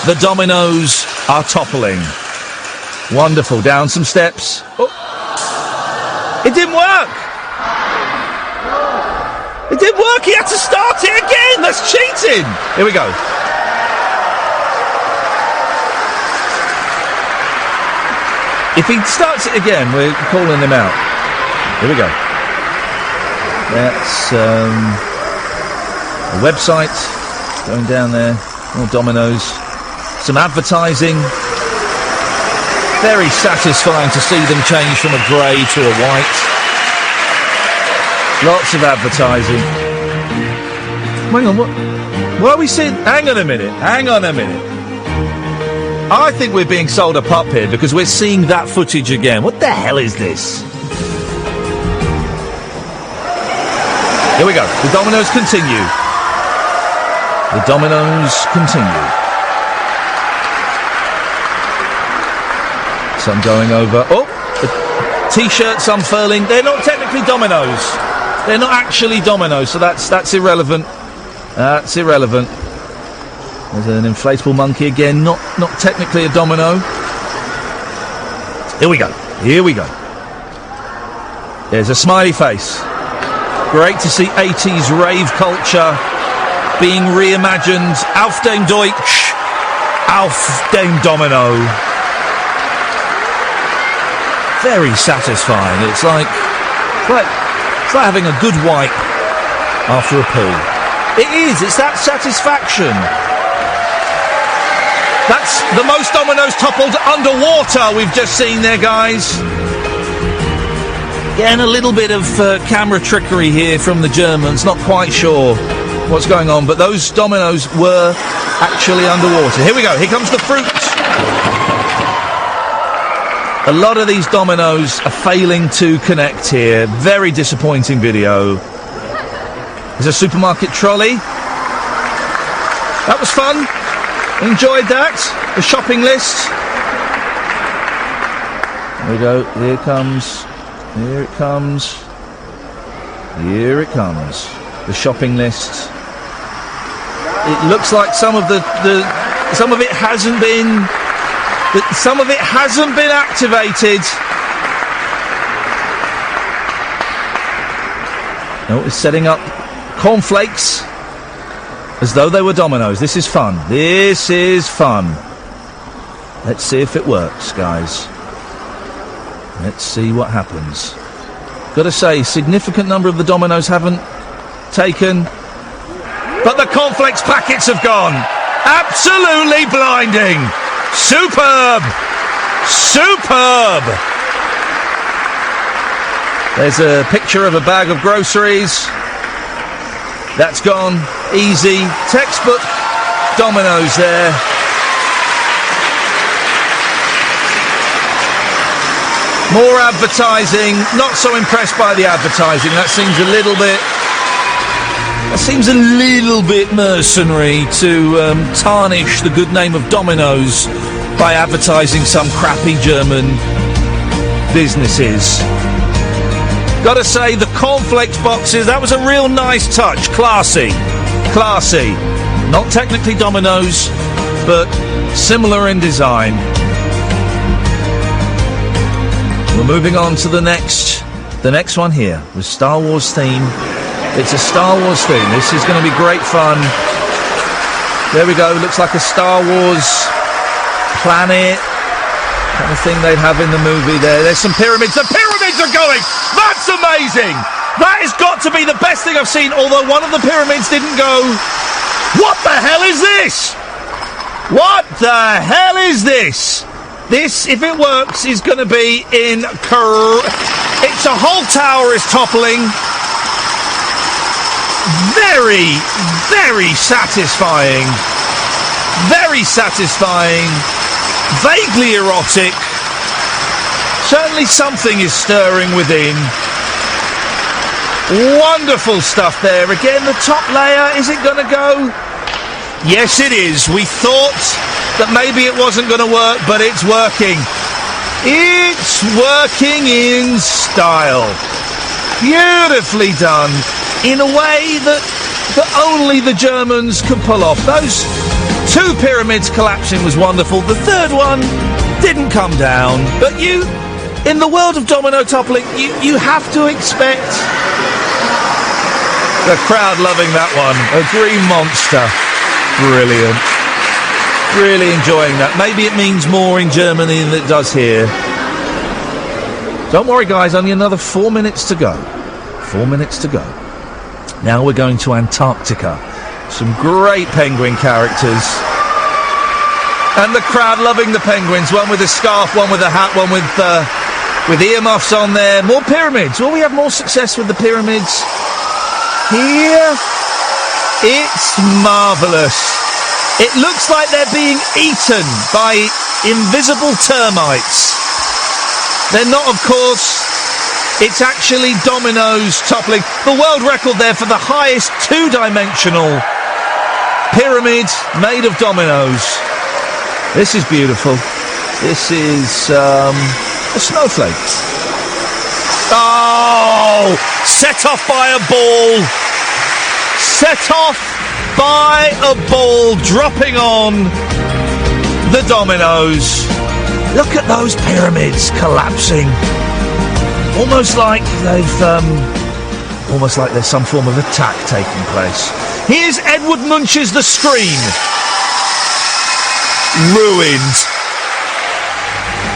the dominoes are toppling. Wonderful. Down some steps. Oh. It didn't work. It didn't work. He had to start it again. That's cheating. Here we go. If he starts it again, we're calling him out. Here we go. That's the website. Going down there. More dominoes. Some advertising. Very satisfying to see them change from a grey to a white. Lots of advertising. Hang on, what are we seeing? Hang on a minute. I think we're being sold a pup here because we're seeing that footage again. What the hell is this? Here we go. The dominoes continue. The dominoes continue. Some going over. Oh, the T-shirts unfurling. They're not technically dominoes. They're not actually dominoes, so that's irrelevant. That's irrelevant. There's an inflatable monkey again. Not technically a domino. Here we go. There's a smiley face. Great to see 80s rave culture being reimagined. Auf dem Deutsch. Auf dem Domino. Very satisfying. It's like having a good wipe after a poo. It is. It's that satisfaction. That's the most dominoes toppled underwater we've just seen there, guys. Again, a little bit of camera trickery here from the Germans. Not quite sure what's going on, but those dominoes were actually underwater. Here we go. Here comes the fruit. A lot of these dominoes are failing to connect here. Very disappointing video. There's a supermarket trolley. That was fun. Enjoyed that. The shopping list. There we go. Here it comes. Here it comes. Here it comes. The shopping list. It looks like some of some of it hasn't been. Some of it hasn't been activated. No, it's setting up cornflakes as though they were dominoes. This is fun. This is fun. Let's see if it works, guys. Let's see what happens. Gotta say, significant number of the dominoes haven't taken, but the cornflakes packets have gone. Absolutely blinding. Superb! Superb! There's a picture of a bag of groceries. That's gone. Easy. Textbook dominoes there. More advertising. Not so impressed by the advertising. That seems a little bit mercenary to tarnish the good name of Dominoes by advertising some crappy German businesses. Gotta say, the cornflakes boxes, that was a real nice touch. Classy. Classy. Not technically Dominoes, but similar in design. We're moving on to the next The next one here was Star Wars theme. It's a Star Wars theme. This is going to be great fun. There we go. Looks like a Star Wars planet kind of thing they'd have in the movie there. There's some pyramids. The pyramids are going! That's amazing! That has got to be the best thing I've seen, although one of the pyramids didn't go. What the hell is this? What the hell is this? This, if it works, is going to be it's a whole tower is toppling. Very, very satisfying. Very satisfying. Vaguely erotic. Certainly something is stirring within. Wonderful stuff there. Again, the top layer, is it going to go? Yes, it is. We thought that maybe it wasn't going to work, but it's working. It's working in style. Beautifully done. In a way that only the Germans could pull off. Those 2 pyramids collapsing was wonderful. The third one didn't come down. But in the world of domino toppling, you have to expect the crowd loving that one. A green monster. Brilliant. Really enjoying that. Maybe it means more in Germany than it does here. Don't worry, guys. Only another 4 minutes to go. 4 minutes to go. Now we're going to Antarctica. Some great penguin characters. And the crowd loving the penguins. One with a scarf, one with a hat, one with earmuffs on there. More pyramids. Will we have more success with the pyramids? Here, it's marvellous. It looks like they're being eaten by invisible termites. They're not, of course. It's actually dominoes toppling. The world record there for the highest 2-dimensional pyramid made of dominoes. This is beautiful. This is a snowflake. Oh! Set off by a ball. Set off by a ball dropping on the dominoes. Look at those pyramids collapsing. Almost like there's some form of attack taking place. Here's Edward Munch's The Screen. Ruined.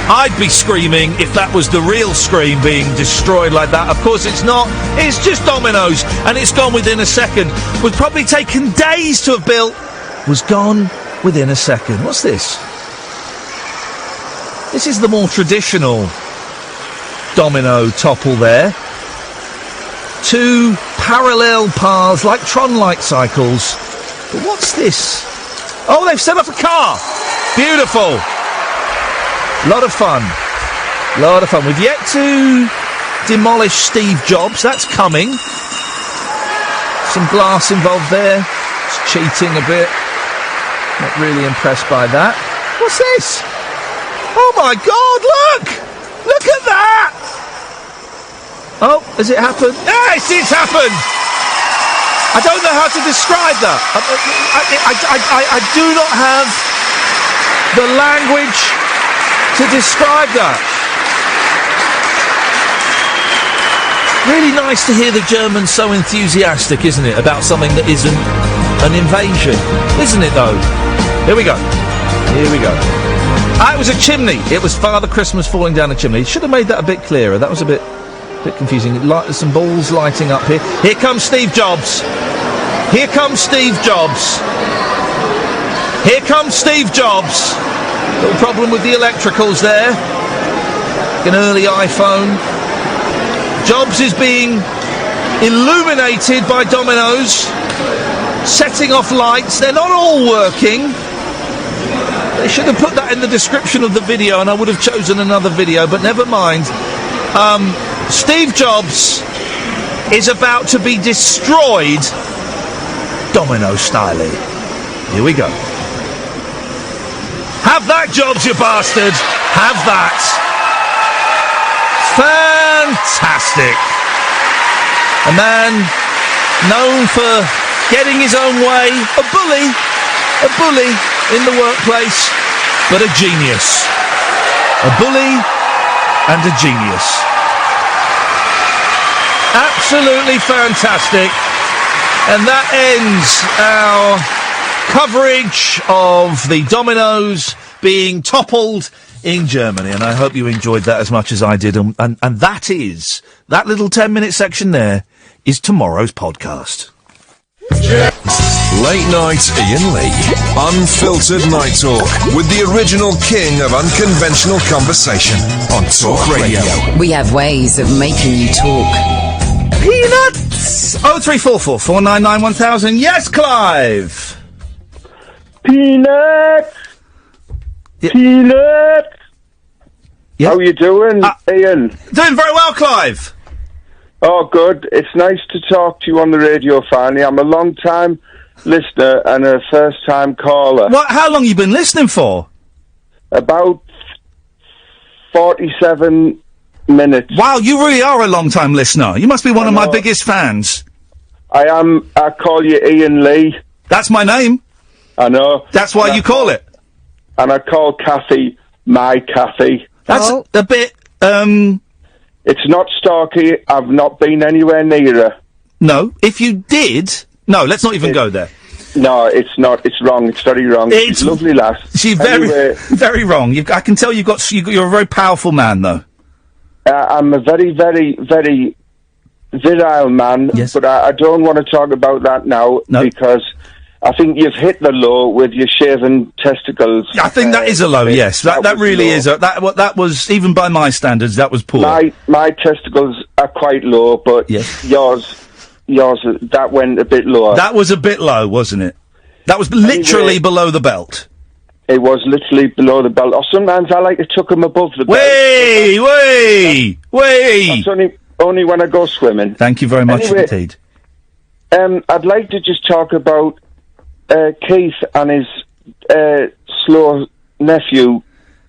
I'd be screaming if that was the real screen being destroyed like that. Of course it's not. It's just dominoes, and it's gone within a second. Would probably taken days to have built. Was gone within a second. What's this? This is the more traditional domino topple there. 2 parallel paths, like Tron light cycles. But what's this? Oh, they've set off a car. Beautiful. Lot of fun. Lot of fun. We've yet to demolish Steve Jobs. That's coming. Some glass involved there. It's cheating a bit. Not really impressed by that. What's this? Oh my God, look! Look at that! Oh, has it happened? Yes, it's happened! I don't know how to describe that. I do not have the language to describe that. Really nice to hear the Germans so enthusiastic, isn't it, about something that isn't an invasion. Isn't it, though? Here we go. Here we go. It was a chimney. It was Father Christmas falling down a chimney. Should have made that a bit clearer. That was a bit confusing. There's some balls lighting up here. Here comes Steve Jobs. Here comes Steve Jobs. Here comes Steve Jobs. Little problem with the electricals there. An early iPhone. Jobs is being illuminated by dominoes, setting off lights. They're not all working. They should have put that in the description of the video, and I would have chosen another video, but never mind. Steve Jobs is about to be destroyed domino style. Here we go. Have that, Jobs, you bastard! Have that! Fantastic! A man known for getting his own way, a bully in the workplace, but a genius. A bully and a genius. Absolutely fantastic. And that ends our coverage of the Dominoes being toppled in Germany. And I hope you enjoyed that as much as I did. And that little 10-minute section there is tomorrow's podcast. Late night Iain Lee. Unfiltered night talk with the original king of unconventional conversation on Talk Radio. We have ways of making you talk. Peanuts! 0344 499 1000. Yes, Clive! Peanuts! Yeah. Peanuts! Yeah. How you doing, Iain? Doing very well, Clive. Oh, good. It's nice to talk to you on the radio, finally. I'm a long-time listener and a first-time caller. What? How long you been listening for? About 47 minutes. Wow, you really are a long-time listener. You must be one of my biggest fans. I am. I call you Iain Lee. That's my name. I know. That's why you call it. And I call Kathy my Kathy. That's a bit, It's not stalky. I've not been anywhere near her. No. If you did... No, let's not even go there. No, it's not. It's wrong. It's very wrong. She's a lovely lass. She's very wrong. I can tell you're a very powerful man, though. I'm a very, very, very virile man, but I don't want to talk about that now because I think you've hit the low with your shaven testicles. I think that is a low, yes. That really is. That was, even by my standards, that was poor. My testicles are quite low, but yours, that went a bit lower. That was a bit low, wasn't it? That was literally below the belt. It was literally below the belt. Or sometimes I like to tuck them above the belt. Way! That's only when I go swimming. Thank you very much indeed. I'd like to just talk about Keith and his slow nephew,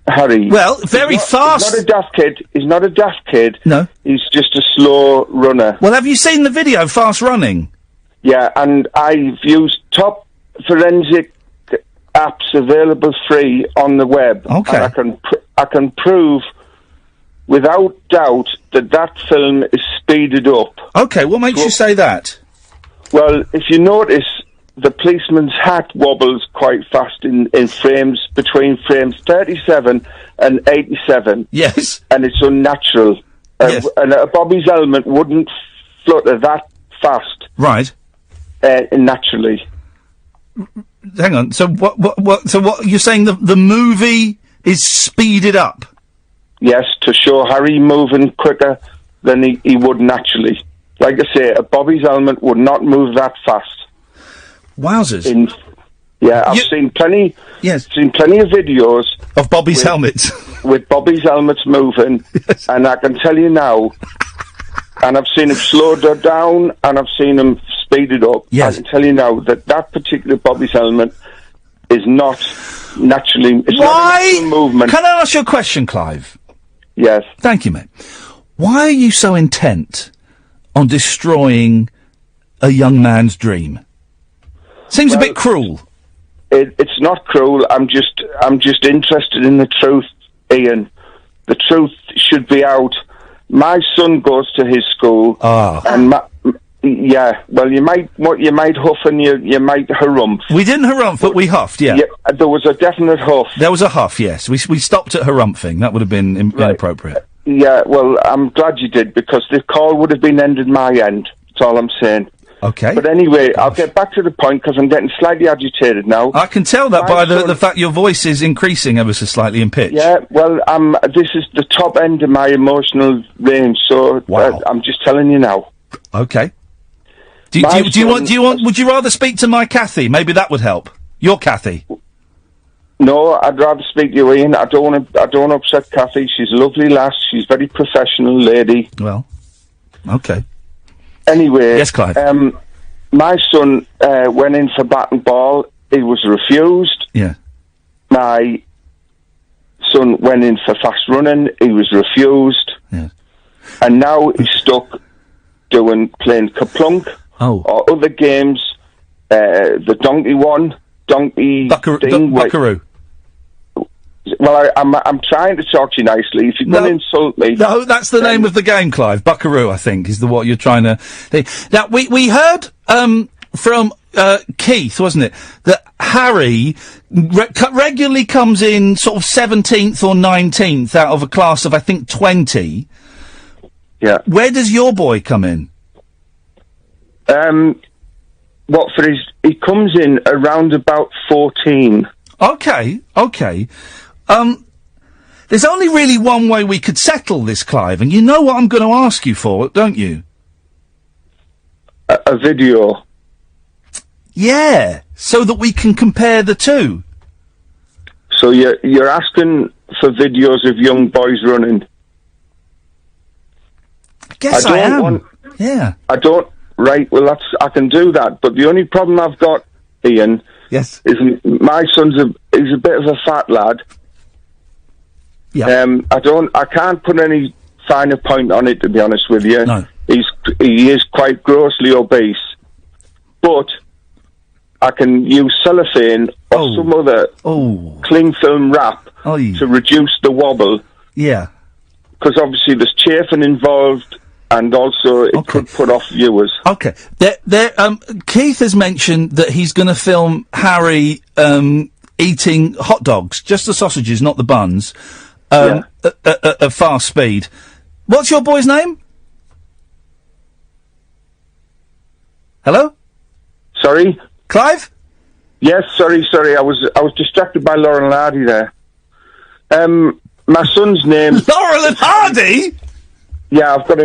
Harry. Well, very fast. He's not a daft kid. He's not a daft kid. No. He's just a slow runner. Well, have you seen the video, Fast Running? Yeah, and I've used top forensic apps available free on the web. Okay. And I can prove without doubt that film is speeded up. Okay, what makes you say that? Well, if you notice, the policeman's hat wobbles quite fast in frames, between frames 37 and 87. Yes. And it's unnatural. Yes. And a Bobby's helmet wouldn't flutter that fast. Right. Naturally. Hang on. So what you're saying the movie is speeded up? Yes, to show Harry moving quicker than he would naturally. Like I say, a Bobby's helmet would not move that fast. Wowzers. I've seen plenty. Yes. Seen plenty of videos of Bobby's helmets with Bobby's helmets moving, and I can tell you now. And I've seen him slowed down, and I've seen him speeded up. Yes. I can tell you now that particular Bobby's helmet is not naturally. It's not a natural movement. Can I ask you a question, Clive? Yes. Thank you, mate. Why are you so intent on destroying a young man's dream? Seems a bit cruel. It's not cruel. I'm just interested in the truth, Iain. The truth should be out. My son goes to his school, and well, you might huff and you might harumph. We didn't harumph, but we huffed. Yeah, there was a definite huff. There was a huff. Yes, we stopped at harumphing. That would have been inappropriate. Yeah, well, I'm glad you did because the call would have been ended my end. That's all I'm saying. Okay. But anyway, I'll get back to the point because I'm getting slightly agitated now. I can tell that by the fact your voice is increasing ever so slightly in pitch. Yeah, well, this is the top end of my emotional range, so I'm just telling you now. Okay. Do you want? Would you rather speak to my Kathy? Maybe that would help. Your Kathy. No, I'd rather speak to you, Iain. I don't want to upset Kathy. She's a lovely lass. She's a very professional lady. Well, okay. Anyway, yes, Clive. My son went in for bat and ball. He was refused. Yeah. My son went in for fast running. He was refused. Yeah. And now he's stuck playing Kaplunk or other games. The donkey one, donkey Buckaroo. What Well, I'm trying to talk to you nicely. If you're going to insult me... No, that's the name of the game, Clive. Buckaroo, I think, is what you're trying to... Now, we heard from Keith, wasn't it, that Harry regularly comes in sort of 17th or 19th out of a class of, I think, 20. Yeah. Where does your boy come in? Watford, he comes in around about 14. Okay. There's only really one way we could settle this, Clive, and you know what I'm going to ask you for, don't you? A video. Yeah, so that we can compare the two. So you're asking for videos of young boys running? I guess I am. Yeah. I don't... Right, well, I can do that, but the only problem I've got, Ian... Yes. Is my son's he's a bit of a fat lad. Yeah. I can't put any finer point on it, to be honest with you. No. He is quite grossly obese. But I can use cellophane or some other cling film wrap to reduce the wobble. Yeah. Because obviously there's chafing involved, and also it could put off viewers. Okay. Keith has mentioned that he's going to film Harry eating hot dogs, just the sausages, not the buns, at fast speed. What's your boy's name? Hello? Sorry? Clive? Yes, sorry. I was distracted by Laurel and Hardy there. My son's name... Laurel and Hardy? Yeah, I've got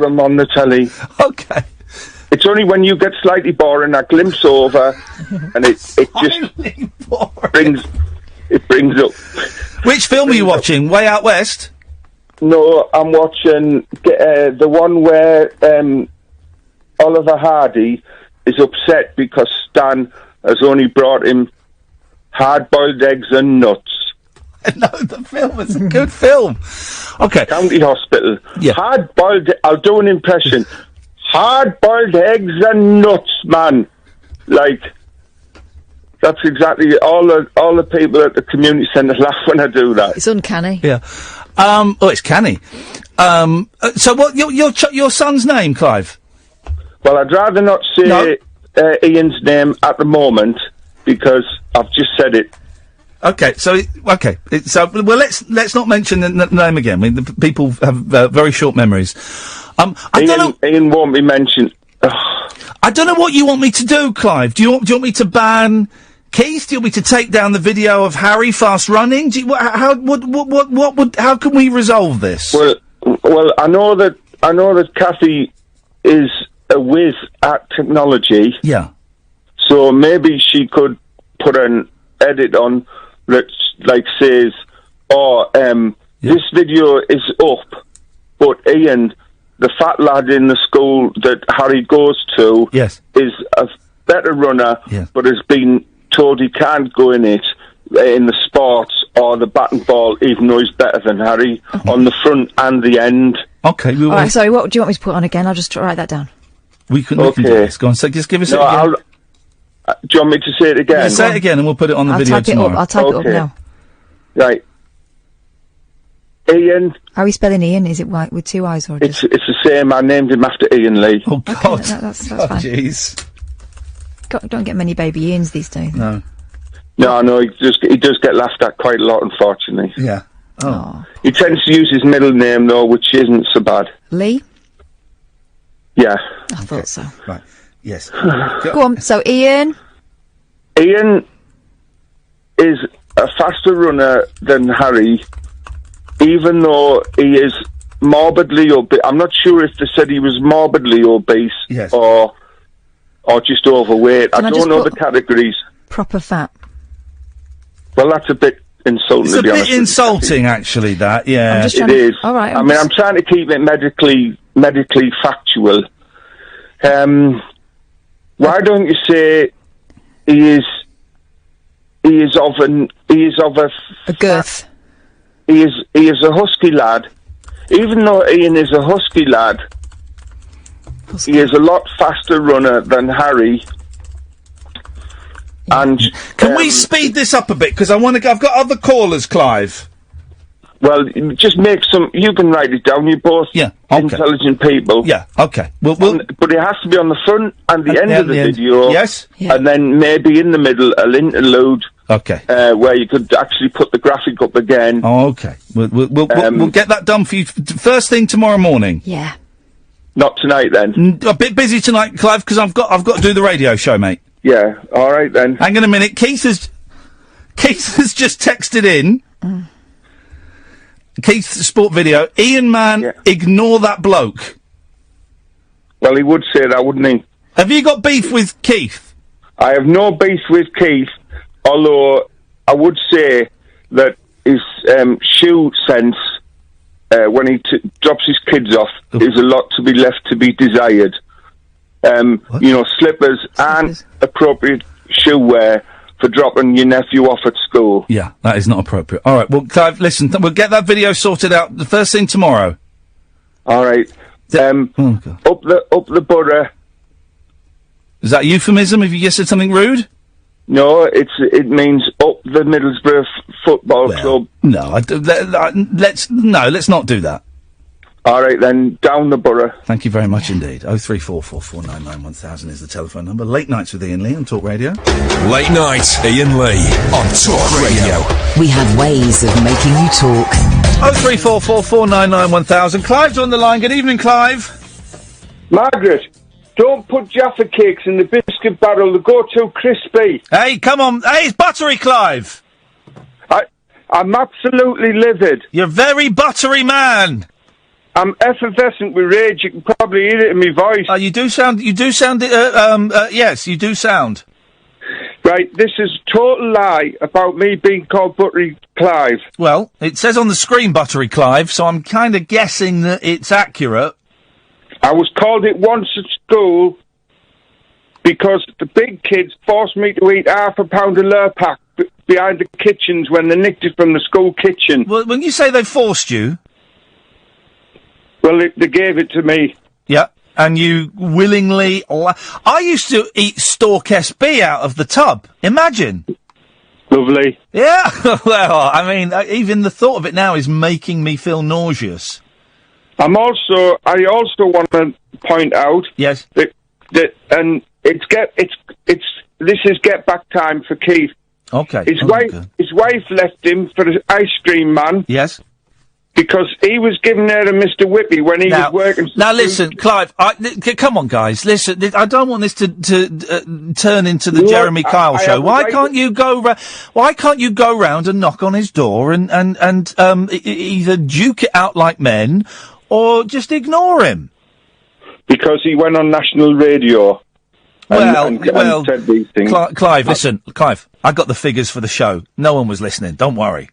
him on the telly. Okay. It's only when you get slightly boring, I glimpse over, and it just brings up. Which film are you watching? Way Out West? No, I'm watching the one where Oliver Hardy is upset because Stan has only brought him hard-boiled eggs and nuts. No, the film is a good film. Okay. County Hospital. Yeah. Hard-boiled... I'll do an impression. Hard-boiled eggs and nuts, man. Like, that's exactly... All the people at the community centre laugh when I do that. It's uncanny. Yeah. It's canny. So what... Your son's name, Clive? Well, I'd rather not say Ian's name at the moment, because I've just said it. Okay, so let's not mention the name again. I mean, the people have very short memories. Ian won't be mentioned. I don't know what you want me to do, Clive. Do you want me to ban Keith? Do you want me to take down the video of Harry fast running? How can we resolve this? Well, I know that Kathy is a whiz at technology. Yeah. So maybe she could put an edit on that, like, says, this video is up, but Ian, the fat lad in the school that Harry goes to, is a better runner, but has been told he can't go in it in the sports or the bat and ball, even though he's better than Harry on the front and the end. Okay. All right, sorry, what do you want me to put on again? I'll just write that down. We can do this. Go on, so just give us it again. Do you want me to say it again? Yeah, say it again and we'll put it on the video tomorrow. I'll type it up now. Right. Ian. How are you spelling Ian? Is it with two I's or just... It's the same. I named him after Ian Lee. Oh, God. Okay, that's fine. Jeez. Don't get many baby Ians these days. No, he does get laughed at quite a lot, unfortunately. Yeah. Oh. He tends to use his middle name, though, which isn't so bad. Lee? Yeah. I thought so. Right. Yes. Go on. So, Ian? Ian is a faster runner than Harry, even though he is morbidly obese. I'm not sure if they said he was morbidly obese or just overweight. I don't know the categories. Proper fat. Well, that's a bit insulting, to be honest. It's a bit insulting, actually, that, yeah. It is. All right. I'm trying to keep it medically factual. Why don't you say he is of a girth. He is a husky lad. Even though Ian is a husky lad, he is a lot faster runner than Harry. And can we speed this up a bit? Because I've got other callers, Clive. Well, just make some. You can write it down. You're both intelligent people. Yeah. Okay. But it has to be on the front and the end of the video. Yes. And then maybe in the middle, an interlude. Okay. Where you could actually put the graphic up again. Oh, okay. We'll get that done for you first thing tomorrow morning. Yeah. Not tonight, then. A bit busy tonight, Clive, because I've got to do the radio show, mate. Yeah. All right then. Hang on a minute. Keith has just texted in. Keith's sport video. Ian, man, ignore that bloke. Well, he would say that, wouldn't he? Have you got beef with Keith? I have no beef with Keith, although I would say that his shoe sense, when he drops his kids off, is a lot to be left to be desired. Slippers and appropriate shoe wear for dropping your nephew off at school. Yeah, that is not appropriate. All right, well, Clive, listen, we'll get that video sorted out the first thing tomorrow. All right. Up the borough. Is that a euphemism if you just said something rude? No, it means up the Middlesbrough Football Club. No, let's not do that. All right, then, down the borough. Thank you very much indeed. 03444991000 is the telephone number. Late Nights with Iain Lee on Talk Radio. Late Night, Iain Lee on Talk Radio. We have ways of making you talk. 03444991000. Clive's on the line. Good evening, Clive. Margaret, don't put Jaffa cakes in the biscuit barrel. They go too crispy. Hey, come on. Hey, it's Buttery Clive. I'm absolutely livid. You're a very buttery man. I'm effervescent with rage. You can probably hear it in my voice. You do sound, yes, you do sound. Right, this is a total lie about me being called Buttery Clive. Well, it says on the screen Buttery Clive, so I'm kind of guessing that it's accurate. I was called it once at school because the big kids forced me to eat half a pound of Lurpak behind the kitchens when they nicked it from the school kitchen. Well, when you say they forced you... Well, they gave it to me. Yeah, and you willingly... I used to eat Stork SB out of the tub. Imagine. Lovely. Yeah, well, I mean, even the thought of it now is making me feel nauseous. I also want to point out... Yes. That this is get back time for Keith. Okay. His wife left him for the ice cream man. Yes. Because he was giving her to Mr. Whippy when he was working... Now listen, Clive, come on guys, listen, I don't want this to turn into the Jeremy Kyle show. Why can't you go round and knock on his door and either duke it out like men or just ignore him? Because he went on national radio. And said these things. Clive, listen, Clive, I got the figures for the show. No one was listening, don't worry.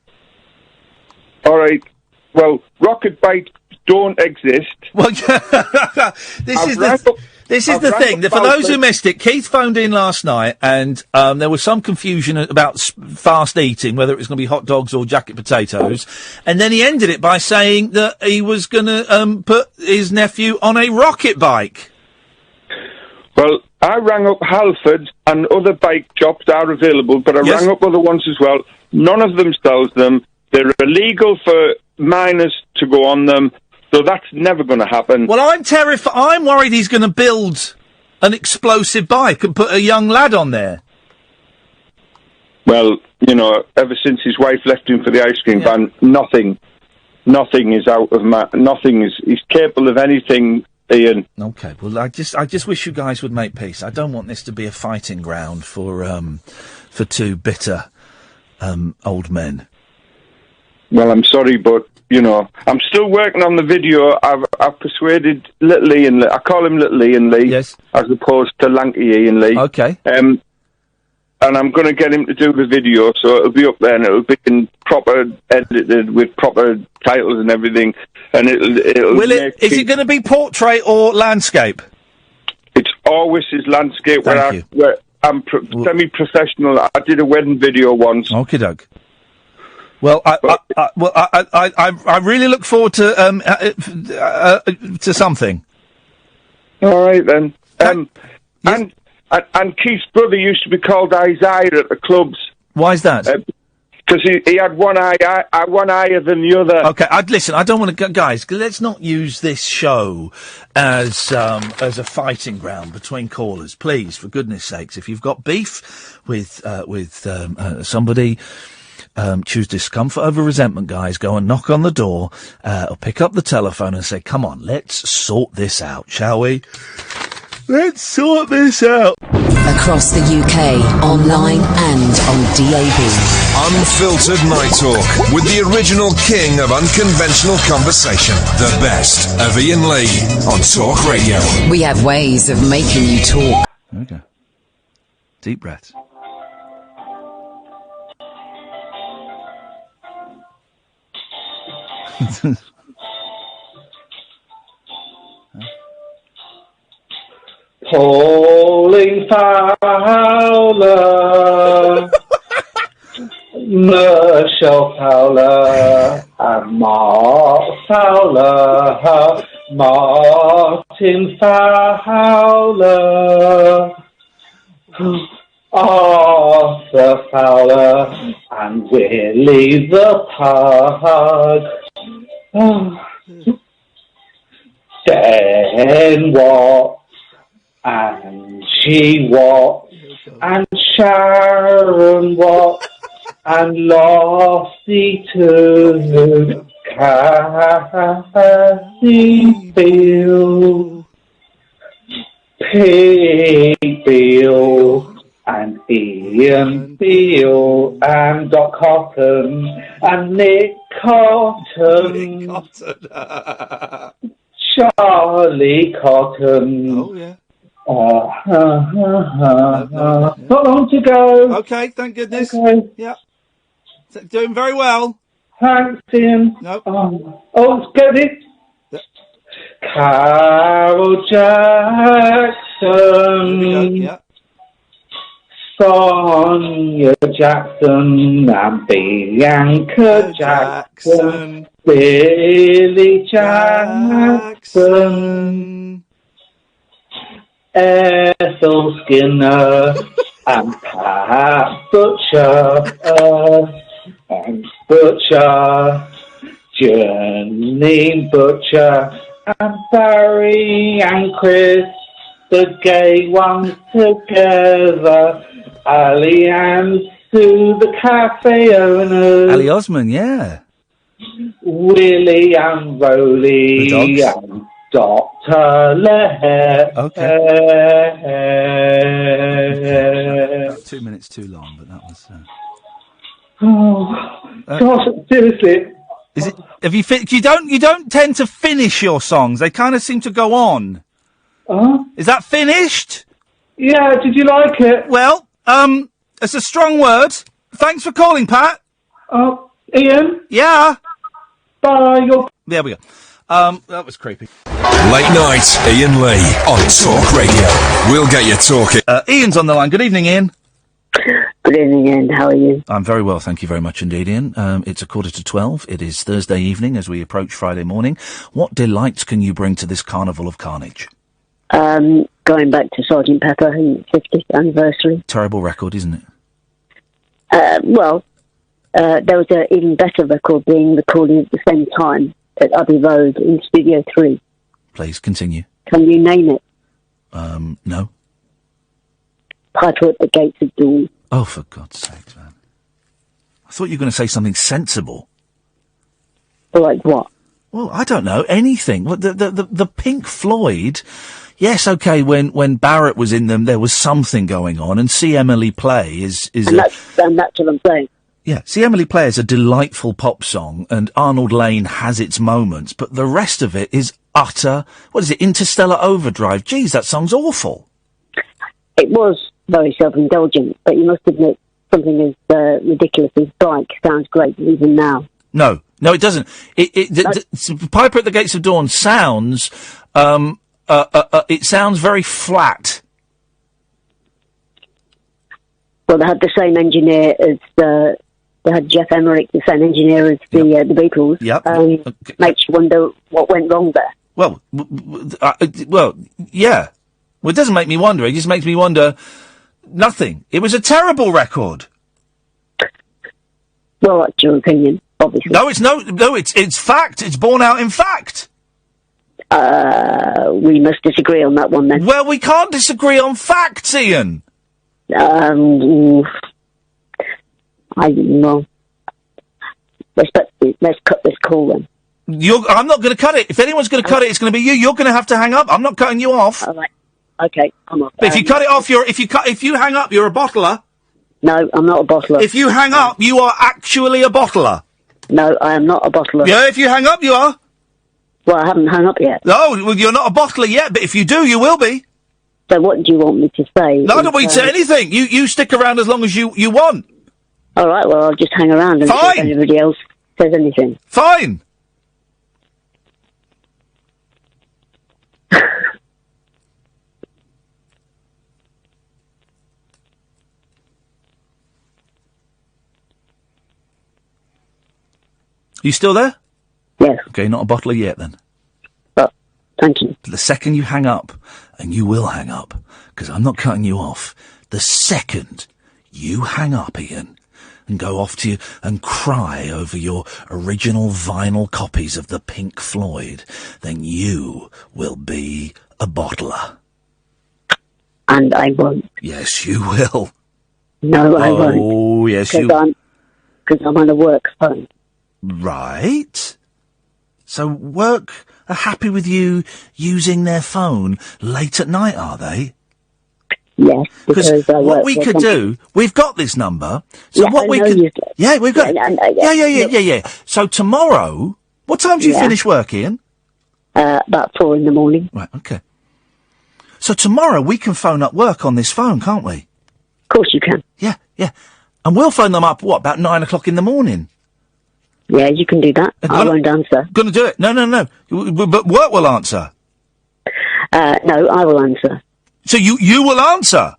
All right. Well, rocket bikes don't exist. Well, this is the thing. For those who missed it, Keith phoned in last night, and there was some confusion about fast eating, whether it was going to be hot dogs or jacket potatoes, and then he ended it by saying that he was going to put his nephew on a rocket bike. Well, I rang up Halford, and other bike shops are available, but I rang up other ones as well. None of them sells them. They're illegal for minors to go on them, so that's never going to happen. Well, I'm terrified. I'm worried he's going to build an explosive bike and put a young lad on there. Well, ever since his wife left him for the ice cream van, nothing is out of he's capable of anything, Ian. Okay, well, I just wish you guys would make peace. I don't want this to be a fighting ground for two bitter old men. Well, I'm sorry, but, I'm still working on the video. I've persuaded Little Ian Lee. I call him Little Ian Lee. Yes. As opposed to Lanky Ian Lee. Okay. And I'm going to get him to do the video, so it'll be up there and it'll be proper edited with proper titles and everything. And it'll is it going to be portrait or landscape? It's always his landscape where I'm semi-professional. I did a wedding video once. Okie doke. Well, I really look forward to something. All right then. And Keith's brother used to be called Isaiah at the clubs. Why is that? Because he had one eye than the other. Okay, listen, I don't want to... Guys, let's not use this show as a fighting ground between callers. Please, for goodness sakes, if you've got beef with somebody... choose discomfort over resentment, guys. Go and knock on the door, or pick up the telephone and say, come on, let's sort this out, shall we? Let's sort this out. Across the UK, online and on DAB. Unfiltered Night Talk with the original king of unconventional conversation. The best of Iain Lee on Talk Radio. We have ways of making you talk. Okay. Deep breaths. Pauline Fowler, Michelle Fowler, and Mark Fowler, Martin Fowler, Arthur Fowler, and Willie the Pug. Then what? And she what? And Sharon what? And Lofty too. Kathy Bill, Pete Bill, and Ian Beale, and Doc Cotton, and Nick Cotton. Charlie Cotton. Oh, yeah. Not long to go. Okay, thank goodness. Okay. Yeah. Doing very well. Thanks, Ian. Nope. Oh, get it. Carol Jackson. Yeah. Sonia Jackson and Bianca Jackson. Billy Jackson. Ethel Skinner and Pat Butcher and Butcher, Janine Butcher and Barry and Chris, the gay ones together, Ali and Sue, the cafe owners, Ali Osman, yeah. Willie and Rolly and Dr. Leher. About 2 minutes too long, but that was... Oh, gosh, seriously. Is it? Have you? You don't tend to finish your songs. They kind of seem to go on. Is that finished? Yeah. Did you like it? Well, it's a strong word. Thanks for calling, Pat. Ian. Yeah. Bye. There we go. That was creepy. Late night, Iain Lee on Talk Radio. We'll get you talking. Ian's on the line. Good evening, Ian. Good evening, Ian. How are you? I'm very well, thank you very much indeed, Ian. It's 11:45. It is Thursday evening as we approach Friday morning. What delights can you bring to this carnival of carnage? Going back to Sgt. Pepper and 50th anniversary. Terrible record, isn't it? There was an even better record being recorded at the same time at Abbey Road in Studio 3. Please, continue. Can you name it? No. Piper at the Gates of Dawn. Oh, for God's sake, man. I thought you were going to say something sensible. Like what? Well, I don't know. Anything. Well, the Pink Floyd... Yes, okay, when Barrett was in them, there was something going on, and See Emily Play is that's what I'm saying. Yeah, See Emily Play is a delightful pop song, and Arnold Lane has its moments, but the rest of it is utter... What is it, Interstellar Overdrive? Geez, that song's awful. It was very self-indulgent, but you must admit something as ridiculous as Bike sounds great even now. No, it doesn't. Piper at the Gates of Dawn sounds... it sounds very flat. Well, they had the same engineer as they had Jeff Emerick, the same engineer as the Beatles. Yep. Makes you wonder what went wrong there. Well, yeah. Well, it doesn't make me wonder. It just makes me wonder nothing. It was a terrible record. Well, that's your opinion, obviously. No, it's fact. It's borne out in fact. We must disagree on that one then. Well, we can't disagree on facts, Ian. Let's cut this call then. I'm not going to cut it. If anyone's going to cut it, it's going to be you. You're going to have to hang up. I'm not cutting you off. All right. Okay, I'm off. But if you cut it off, if you hang up, you're a bottler. No, I'm not a bottler. If you hang up, you are actually a bottler. No, I am not a bottler. Yeah, if you hang up, you are. Well, I haven't hung up yet. No, well, you're not a bottler yet, but if you do, you will be. So what do you want me to say? No, I don't want you to say anything. You stick around as long as you want. All right, well, I'll just hang around and see if anybody else says anything. Fine. You still there? Yes. Okay, not a bottler yet then. Thank you. The second you hang up, and you will hang up, because I'm not cutting you off, the second you hang up, Ian, and go off to you and cry over your original vinyl copies of the Pink Floyd, then you will be a bottler. And I won't. Yes, you will. No, I won't. Oh, yes, you will. Because I'm on a work phone. Right. So work are happy with you using their phone late at night, are they? Yes, because what we could do, we've got this number. So yeah, what we could, yeah, we've got, yeah. So tomorrow, what time do you finish work, Ian? About 4 a.m. Right, okay. So tomorrow we can phone up work on this phone, can't we? Of course you can. Yeah. And we'll phone them up, about 9 o'clock in the morning? Yeah, you can do that. I won't answer. Gonna do it. No. But work will answer. No, I will answer. So you will answer?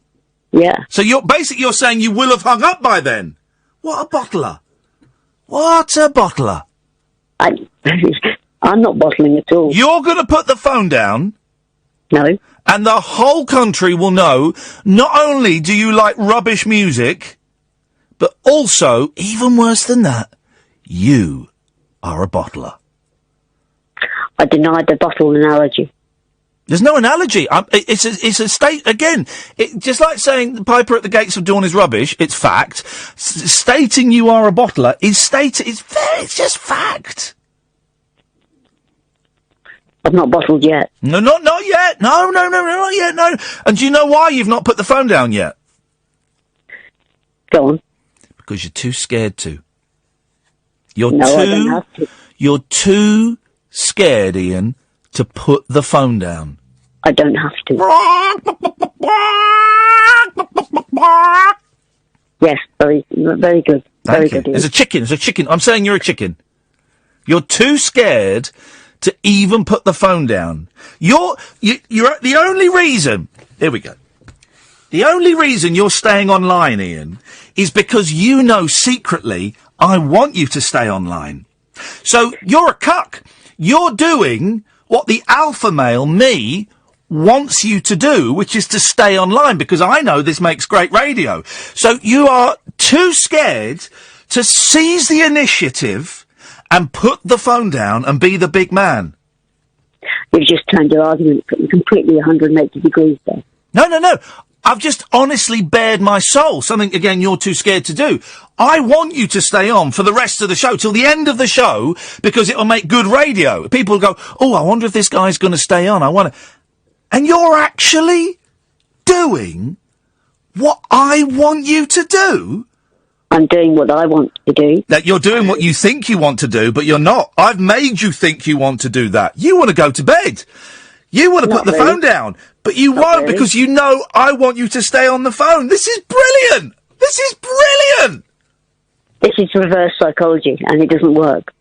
Yeah. So you're saying you will have hung up by then? What a bottler. What a bottler. I'm not bottling at all. You're gonna put the phone down? No. And the whole country will know, not only do you like rubbish music, but also, even worse than that, you are a bottler. I deny the bottle analogy. There's no analogy. It's a state, again, just like saying the piper at the gates of dawn is rubbish, it's fact. Stating you are a bottler is it's just fact. I've not bottled yet. No, not yet. No, not yet, no. And do you know why you've not put the phone down yet? Go on. Because you're too scared to. I don't have to. You're too scared, Ian, to put the phone down. I don't have to. Yes, very good. Very good. There's a chicken. I'm saying you're a chicken. You're too scared to even put the phone down. You're the only reason. Here we go. The only reason you're staying online, Ian, is because you know secretly I want you to stay online. So you're a cuck. You're doing what the alpha male, me, wants you to do, which is to stay online, because I know this makes great radio. So you are too scared to seize the initiative and put the phone down and be the big man. You've just turned your argument completely 180 degrees there. No. I've just honestly bared my soul. Something, again, you're too scared to do. I want you to stay on for the rest of the show, till the end of the show, because it'll make good radio. People go, oh, I wonder if this guy's going to stay on. And you're actually doing what I want you to do? I'm doing what I want to do. That you're doing what you think you want to do, but you're not. I've made you think you want to do that. You want to go to bed. You want to put the phone down, but you won't because you know I want you to stay on the phone. This is brilliant. This is reverse psychology, and it doesn't work.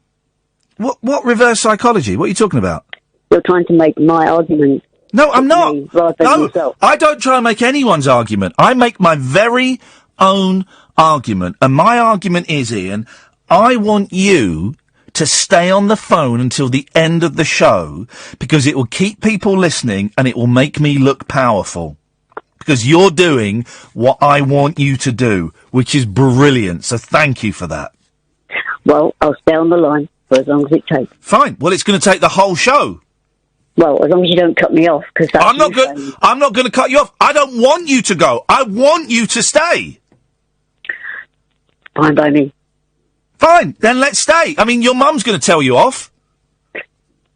What reverse psychology? What are you talking about? You're trying to make my argument. No, I'm not. No, I don't try and make anyone's argument. I make my very own argument. And my argument is, Ian, I want you to stay on the phone until the end of the show, because it will keep people listening and it will make me look powerful. Because you're doing what I want you to do, which is brilliant. So thank you for that. Well, I'll stay on the line for as long as it takes. Fine. Well, it's going to take the whole show. Well, as long as you don't cut me off, because I'm not going to cut you off. I don't want you to go. I want you to stay. Fine by me. Fine. Then let's stay. I mean, your mum's going to tell you off.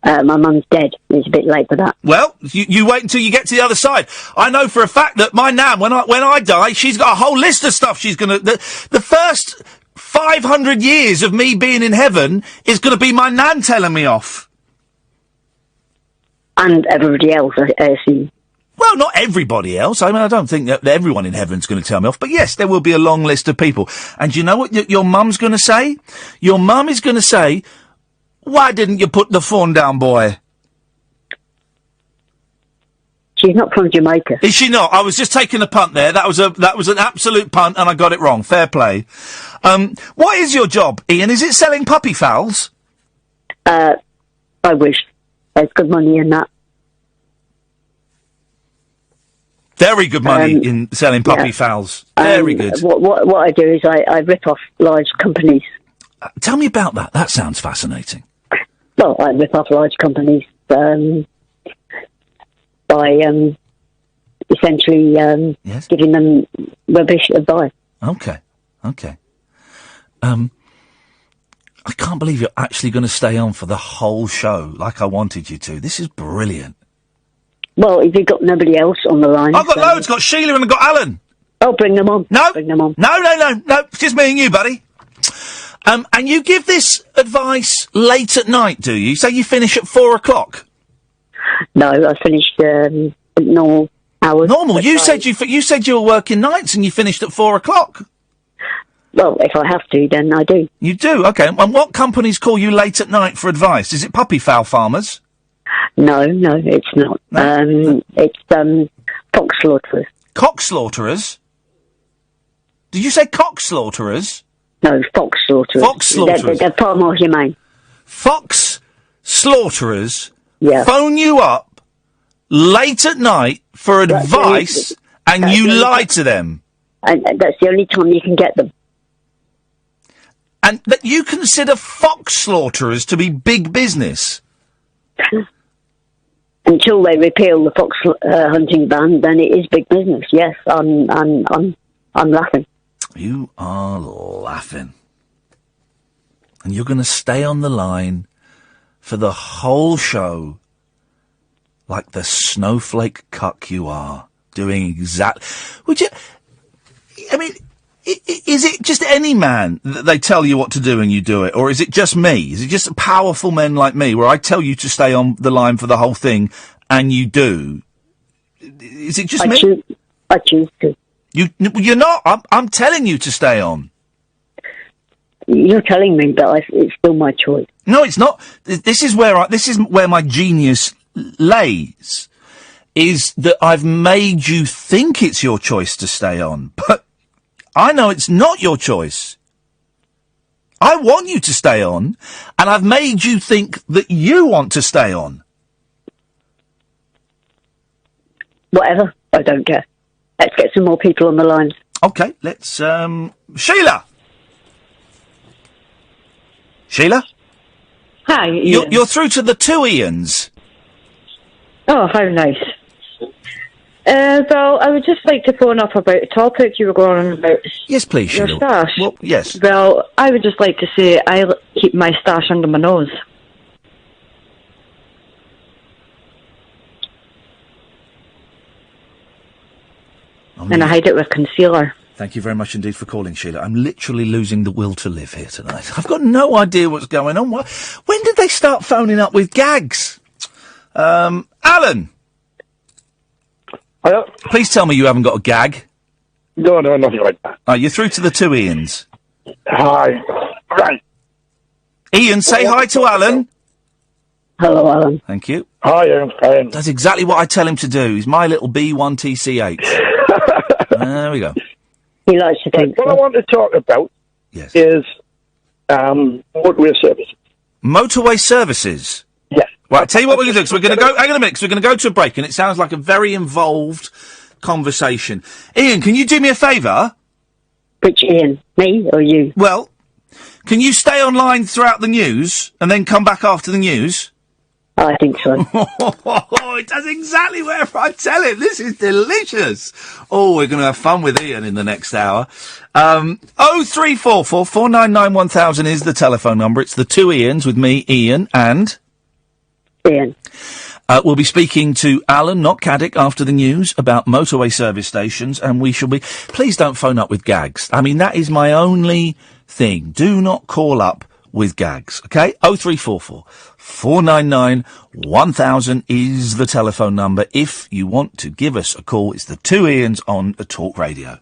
My mum's dead. It's a bit late for that. Well, you wait until you get to the other side. I know for a fact that my nan, when I die, she's got a whole list of stuff she's going to... The first 500 years of me being in heaven is going to be my nan telling me off. And everybody else, I assume. Well, not everybody else. I mean, I don't think that everyone in heaven's going to tell me off. But yes, there will be a long list of people. And you know what your mum's going to say? Your mum is going to say, "Why didn't you put the phone down, boy?" She's not from Jamaica. Is she not? I was just taking a punt there. That was an absolute punt, and I got it wrong. Fair play. What is your job, Ian? Is it selling puppy fowls? I wish. There's good money in that. Very good money in selling puppy fowls. Very good. What I do is I rip off large companies. Tell me about that. That sounds fascinating. Well, I rip off large companies by essentially giving them rubbish advice. Okay. I can't believe you're actually going to stay on for the whole show like I wanted you to. This is brilliant. Well, if you've got nobody else on the line... I've got loads. Got Sheila and I've got Alan. Oh, bring them on. No. Bring them on. No. It's just me and you, buddy. And you give this advice late at night, do you? Say you finish at 4:00? No, I finished normal hours. Normal? You said you were working nights and you finished at 4:00. Well, if I have to, then I do. You do? Okay. And what companies call you late at night for advice? Is it puppy fowl farmers? No, it's not. No? It's cock slaughterers. Cock slaughterers? Did you say cock slaughterers? No, fox slaughterers. Fox slaughterers. They're far more humane. Fox slaughterers Yeah. phone you up late at night for advice and you lie to them. And that's the only time you can get them. And that you consider fox slaughterers to be big business? Until they repeal the fox hunting ban, then it is big business. Yes, I'm laughing. You are laughing. And you're going to stay on the line for the whole show like the snowflake cuck you are, doing exactly... Would you... I mean, is it just any man that they tell you what to do and you do it? Or is it just me? Is it just powerful men like me where I tell you to stay on the line for the whole thing and you do? Is it just me? I choose to. You're not. I'm telling you to stay on. You're telling me, but it's still my choice. No, it's not. This is where my genius lays. Is that I've made you think it's your choice to stay on, but I know it's not your choice. I want you to stay on, and I've made you think that you want to stay on. Whatever. I don't care. Let's get some more people on the line. Okay, let's, Sheila! Sheila? Hi, Ian. You're through to the two Ians. Oh, how nice. Well, I would just like to phone up about a topic you were going on about. Yes, please, your Sheila. stash. Well, yes. Well, I would just like to say I keep my stash under my nose. And I hide it with concealer. Thank you very much indeed for calling, Sheila. I'm literally losing the will to live here tonight. I've got no idea what's going on. When did they start phoning up with gags? Alan! Hiya. Please tell me you haven't got a gag. No, nothing like that. You're through to the two Ians. Hi. Right. Ian, say hi to Alan. Hello, Alan. Thank you. Hi, Ian. That's exactly what I tell him to do. He's my little B1TCH. There we go. He likes to think. What I want to talk about is motorway services. Motorway services. Yes. Right, tell you what we're going to do, 'cause we're going to go, hang on a minute, 'cause we're going to go to a break, and it sounds like a very involved conversation. Ian, can you do me a favour? Which Ian? Me or you? Well, can you stay online throughout the news, and then come back after the news? I think so. It does exactly whatever I tell him. This is delicious. Oh, we're going to have fun with Ian in the next hour. 0344 499 1000 is the telephone number. It's the two Ians with me, Ian, and... Ian. We'll be speaking to Alan, not Caddick, after the news about motorway service stations, and we shall be... Please don't phone up with gags. I mean, that is my only thing. Do not call up with gags, okay? 0344 499 1000 is the telephone number. If you want to give us a call, it's the two Ians on Talk Radio.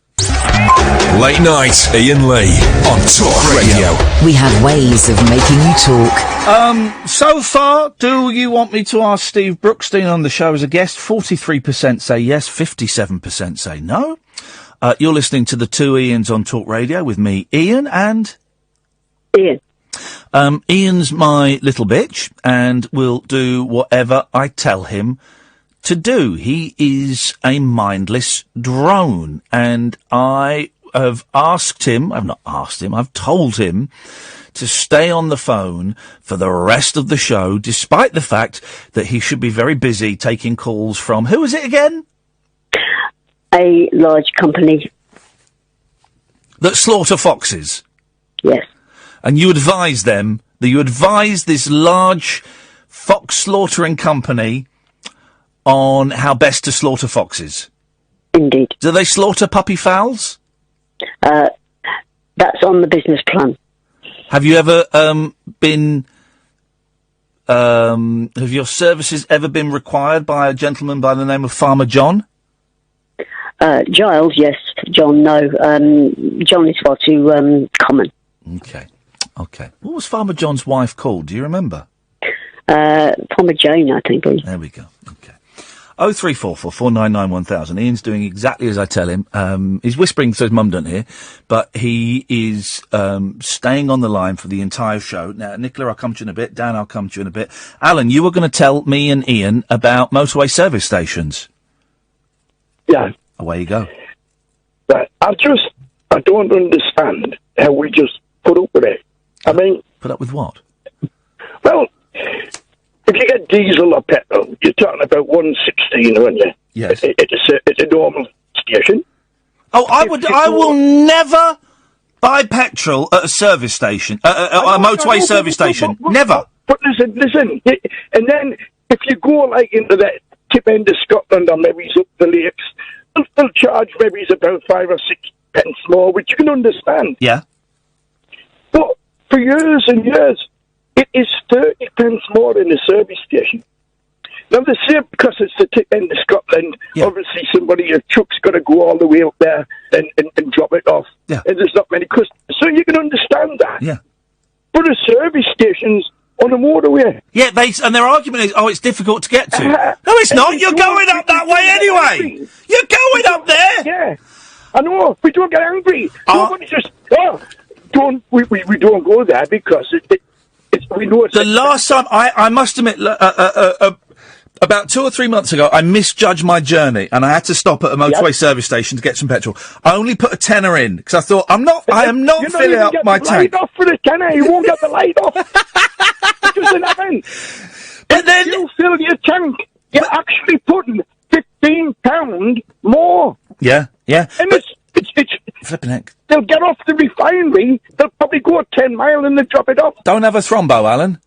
Late night, Iain Lee on Talk Radio. We have ways of making you talk. So far, do you want me to ask Steve Brookstein on the show as a guest? 43% say yes, 57% say no. You're listening to the two Ians on Talk Radio with me, Ian, and... Ian. Ian's my little bitch and will do whatever I tell him to do. He is a mindless drone, and I have asked him, I've not asked him, I've told him to stay on the phone for the rest of the show, despite the fact that he should be very busy taking calls from, who is it again? A large company. That slaughter foxes? Yes. And you advise them, that you advise this large fox slaughtering company on how best to slaughter foxes? Indeed. Do they slaughter puppy fowls? That's on the business plan. Have you ever have your services ever been required by a gentleman by the name of Farmer John? Giles, yes. John, no. John is far too common. Okay. What was Farmer John's wife called? Do you remember? Farmer Jane, I think. There we go. Okay. 0344 499 1000. Ian's doing exactly as I tell him. He's whispering so his mum don't hear, but he is staying on the line for the entire show. Now, Nicola, I'll come to you in a bit. Dan, I'll come to you in a bit. Alan, you were going to tell me and Ian about motorway service stations. Yeah. Away you go. But I don't understand how we just put up with it. I mean... Put up with what? Well, if you get diesel or petrol, you're talking about 116, aren't you? Yes. It's a normal station. Oh, I will never buy petrol at a service station, a motorway service station. Never. But listen, and then if you go like into the tip end of Scotland or maybe up the lakes, they'll charge maybe about 5 or 6 pence more, which you can understand. Yeah. But for years and years, it is 30 pence more in the service station. Now, they say because it's the tip end of Scotland, obviously a truck's got to go all the way up there and drop it off. Yeah. And there's not many customers. So you can understand that. Yeah. But the service stations on the motorway. Yeah, and their argument is, it's difficult to get to. No, it's not. You're going up that way anyway. You're going up there. Yeah. I know. We don't get angry. Nobody just, we don't go there because we know it's... The last time, I must admit, about 2 or 3 months ago, I misjudged my journey and I had to stop at a motorway service station to get some petrol. I only put a tenner in because I thought, I am not filling up my tank. Light off for the tenner. You won't get the light off. It doesn't happen. But then you fill your tank, you're actually putting £15 more. Yeah. And it's flipping heck. They'll get off the refinery. They'll probably go 10 mile and they'll drop it off. Don't have a thrombo, Alan.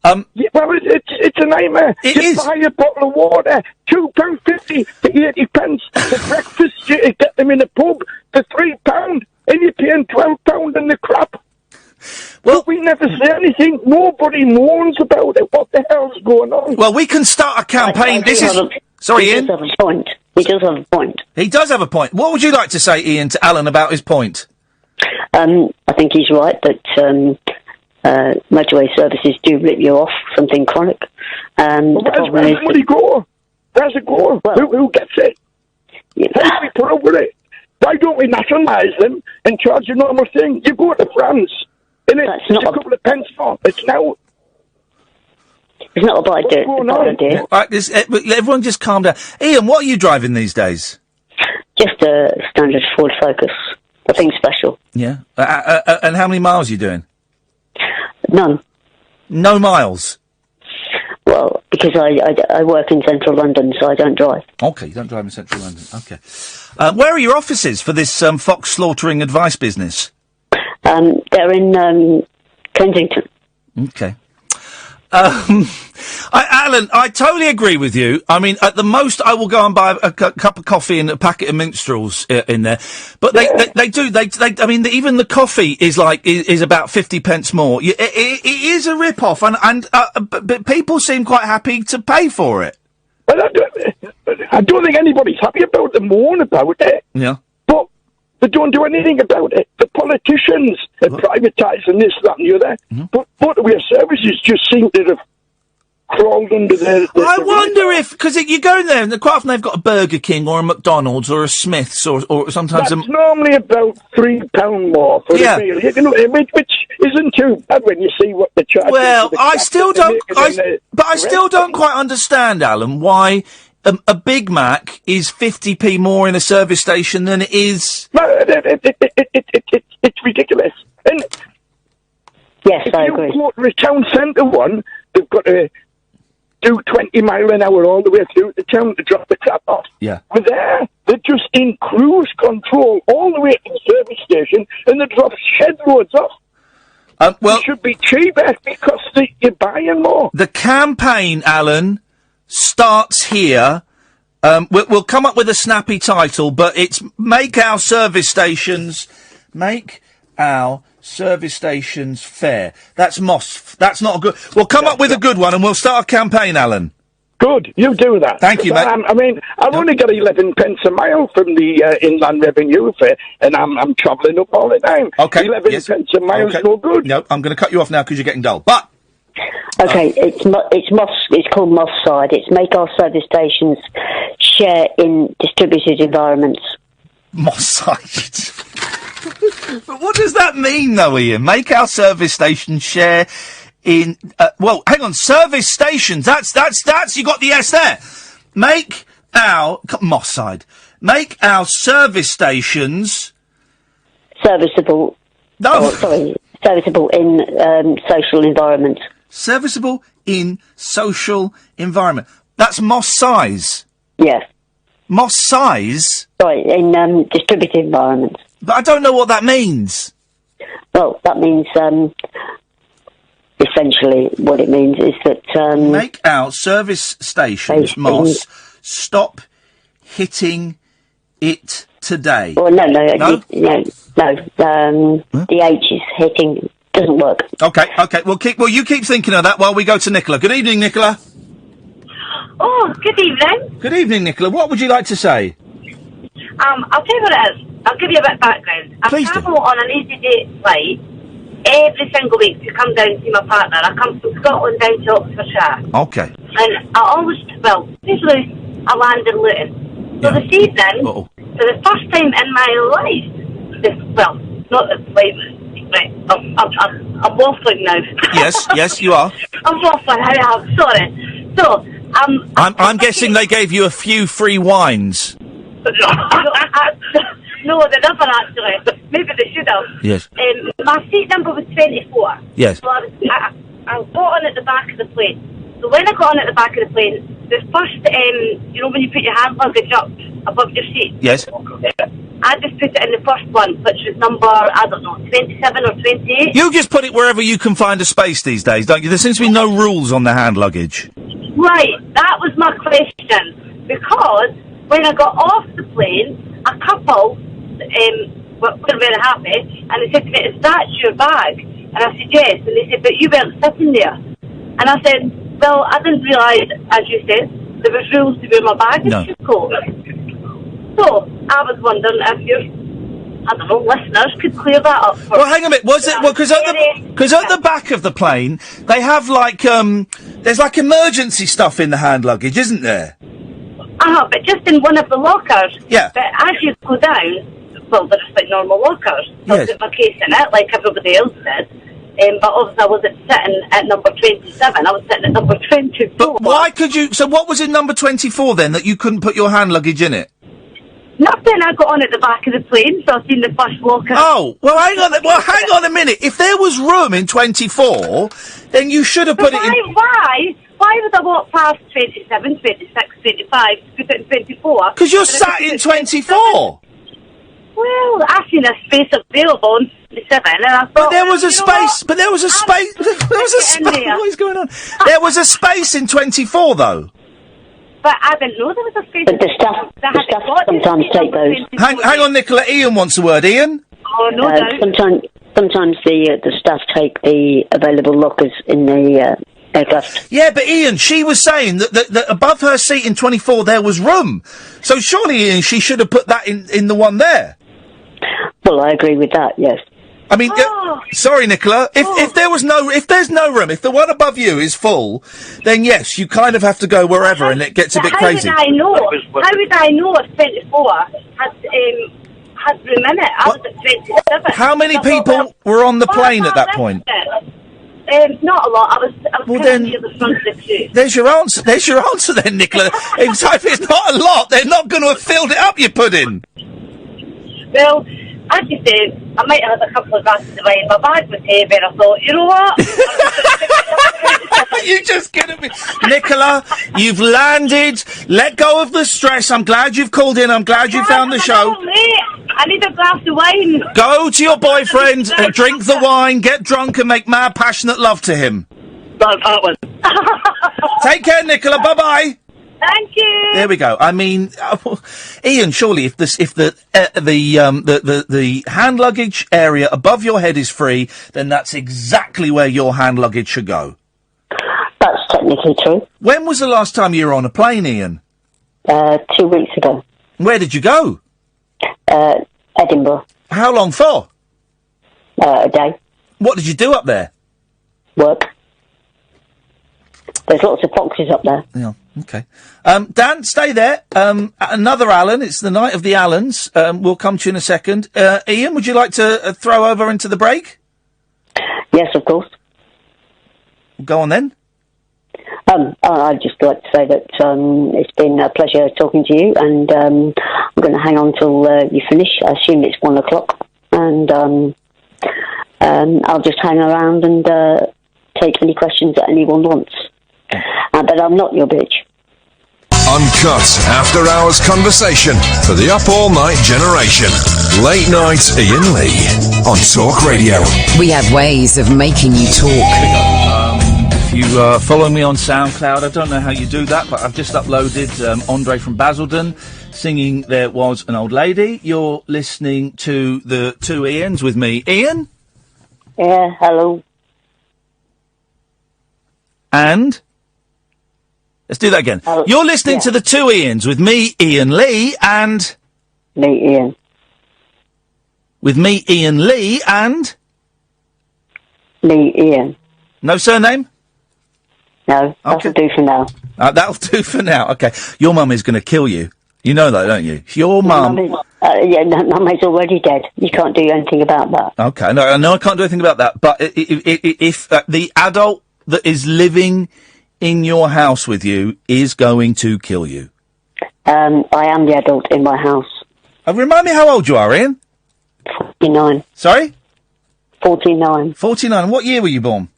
Well, it's a nightmare. It Just is. buy a bottle of water, £2.50 to 80 pence. The breakfast, you get them in a pub for £3, and you're paying £12 in the crap. Well, but we never say anything. Nobody mourns about it. What the hell's going on? Well, we can start a campaign. Sorry, Ian. He does have a point. He does have a point. He does have a point. What would you like to say, Ian, to Alan about his point? I think he's right that motorway services do rip you off something chronic. Where's money go? Where's it go? Well, who gets it? How do we put up with it? Why don't we nationalise them and charge a normal thing? You go to France, and it's a couple of pence more. It's now It's not a bad idea. All right, everyone just calm down. Ian, what are you driving these days? Just a standard Ford Focus. Nothing special. Yeah. And how many miles are you doing? None. No miles? Well, because I work in central London, so I don't drive. Okay, you don't drive in central London. Okay. Where are your offices for this fox slaughtering advice business? They're in Kensington. Okay. Alan, I totally agree with you. I mean, at the most, I will go and buy a cup of coffee and a packet of minstrels in there. But I mean, even the coffee is about 50 pence more. It is a rip-off, but people seem quite happy to pay for it. Well, I don't think anybody's happy about the moan about it. Yeah. But they don't do anything about it. The politicians are privatising this, that and the other. Mm-hmm. But motorway services just seem to have crawled under their... I wonder if... Because you go in there, and quite often they've got a Burger King or a McDonald's or a Smith's or sometimes... That's normally about £3 more for a meal. You know, which isn't too bad when you see what the charge Well, I still don't quite understand, Alan, why... a Big Mac is 50p more in a service station than it is... No, it's ridiculous. And yes, I agree. If you go to a town centre one, they've got to do 20 mile an hour all the way through the town to drop the crap off. Yeah. But they're just in cruise control all the way to the service station, and they drop shed loads off. It should be cheaper because you're buying more. The campaign, Alan... starts here. We'll come up with a snappy title, but it's Make Our Service Stations Fair. That's Moss. That's not a good... We'll come up with a good one and we'll start a campaign, Alan. Good, you do that. Thank you, mate. I mean, I've only got 11 pence a mile from the Inland Revenue Fair, and I'm travelling up all the time. Okay. 11 pence a mile's no good. No, I'm going to cut you off now because you're getting dull. But... Okay, it's called Moss Side. It's Make Our Service Stations Share in Distributed Environments. Moss Side. But what does that mean, though, Ian? Make Our Service Stations Share in... well, hang on, service stations. That's you got the S there. Make our... Moss Side. Make our service stations... Serviceable. No. Oh, sorry. Serviceable in social environments. Serviceable in social environment. That's Moss size. Yes. Moss size? Sorry, in distributed environments. But I don't know what that means. Well, that means essentially what it means is that make our service stations, Moss, stop hitting it today. Well, no. The H is hitting. Doesn't work. Okay. Well, you keep thinking of that while we go to Nicola. Good evening, Nicola. Oh, good evening. Good evening, Nicola. What would you like to say? I'll tell you what it is. I'll give you a bit of background. I travel on an easy date flight every single week to come down to see my partner. I come from Scotland down to Oxfordshire. Okay. And I always, usually I land in Luton. So this evening, for the first time in my life, not this flight, right, I'm waffling now. Yes, you are. I'm waffling, I'm sorry. So, I'm guessing they gave you a few free wines. No, they never actually. Maybe they should have. Yes. My seat number was 24. Yes. So I got on at the back of the plane. So when I got on at the back of the plane, the first, when you put your hand luggage up above your seat. Yes. I just put it in the first one, which was number, 27 or 28. You just put it wherever you can find a space these days, don't you? There seems to be no rules on the hand luggage. Right, that was my question. Because when I got off the plane, a couple were very happy, and they said to me, "Is that your bag?" And I said, "Yes." And they said, "But you weren't sitting there." And I said, "Well, I didn't realise, as you said, there was rules to where my bag is cold." So, I was wondering if your, listeners could clear that up for Well, hang a minute. Was it... Well, because at the back of the plane, they have, there's, emergency stuff in the hand luggage, isn't there? But just in one of the lockers. Yeah. But as you go down, they're just like normal lockers. So Yes. I put my case in it, like everybody else did. but obviously I wasn't sitting at number 27. I was sitting at number 24. But why could you... So what was in number 24, then, that you couldn't put your hand luggage in it? Nothing. I got on at the back of the plane, so I've seen the first locker. Oh, well, hang on a minute. If there was room in 24, then you should have put it in... Why would I walk past 27, 26, 25 to put it in 24? Because you're sat in 24. Well, I seen a space available on 27, and I thought... But there was a space... But there was a space... There was a space... What is going on? There was a space in 24 , though. But I didn't know there was a space... But the staff sometimes take those. Hang on, Nicola. Ian wants a word. Ian? Oh, no doubt. Sometimes the staff take the available lockers in the aircraft. Yeah, but Ian, she was saying that above her seat in 24 there was room. So surely, Ian, she should have put that in the one there. Well, I agree with that, yes. I mean, sorry, Nicola. If there's no room, if the one above you is full, then yes, you kind of have to go wherever, and it gets a bit crazy. How would I know if 24 had room in it? I was at 27. How many people were on the plane at that point? Not a lot. I was kind of near the front of the queue. There's your answer. There's your answer then, Nicola. If it's not a lot, they're not going to have filled it up, you pudding. Well, as you said, I might have had a couple of glasses of wine. My bag was heavy, and I thought, you know what? You're just kidding me. Nicola, you've landed. Let go of the stress. I'm glad you've called in. I'm glad you found the show. I need a glass of wine. Go to your boyfriend and drink the wine, get drunk, and make mad, passionate love to him. That one. Take care, Nicola. Bye-bye. Thank you. There we go. I mean, Ian, surely if the hand luggage area above your head is free, then that's exactly where your hand luggage should go. That's technically true. When was the last time you were on a plane, Ian? 2 weeks ago. Where did you go? Edinburgh. How long for? A day. What did you do up there? Work. There's lots of foxes up there. Yeah. Okay. Dan, stay there. Another Alan. It's the night of the Allens. We'll come to you in a second. Ian, would you like to throw over into the break? Yes, of course. Go on then. I'd just like to say that it's been a pleasure talking to you, and I'm going to hang on till you finish. I assume it's 1 o'clock, and I'll just hang around and take any questions that anyone wants. But I'm not your bitch. Uncut after-hours conversation for the up-all-night generation. Late night Iain Lee on Talk Radio. We have ways of making you talk. If you follow me on SoundCloud, I don't know how you do that, but I've just uploaded Andre from Basildon singing There Was an Old Lady. You're listening to the two Ians with me. Ian? Yeah, hello. And? Let's do that again. You're listening to the two Ians with me, Iain Lee, and... Me, Ian. With me, Iain Lee, and... Me, Ian. No surname? No, that'll do for now. That'll do for now, okay. Your mum is going to kill you. You know that, don't you? Your mum... Mum is already dead. You can't do anything about that. Okay, no, I can't do anything about that, but if the adult that is living in your house with you is going to kill you. I am the adult in my house. Remind me how old you are, Ian? 49. Sorry? 49. 49. What year were you born?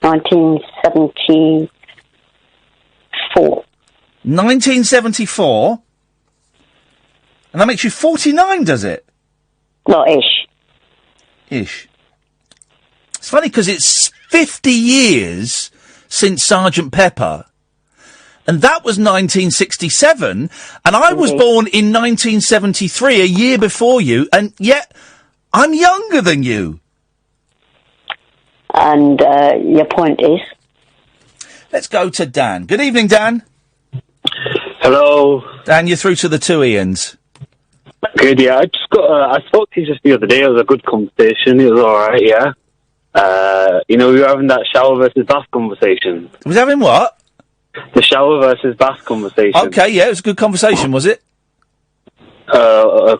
1974. 1974? And that makes you 49, does it? Well, ish. Ish. It's funny because it's 50 years since Sergeant Pepper, and that was 1967, and I was born in 1973, a year before you, and yet I'm younger than you. And your point is? Let's go to Dan. Good evening, Dan. Hello. Dan, you're through to the two Ians. Good, yeah. I spoke to you just the other day. It was a good conversation. It was alright, yeah. We were having that shower versus bath conversation. Was having what? The shower versus bath conversation. Okay, yeah, it was a good conversation, was it? A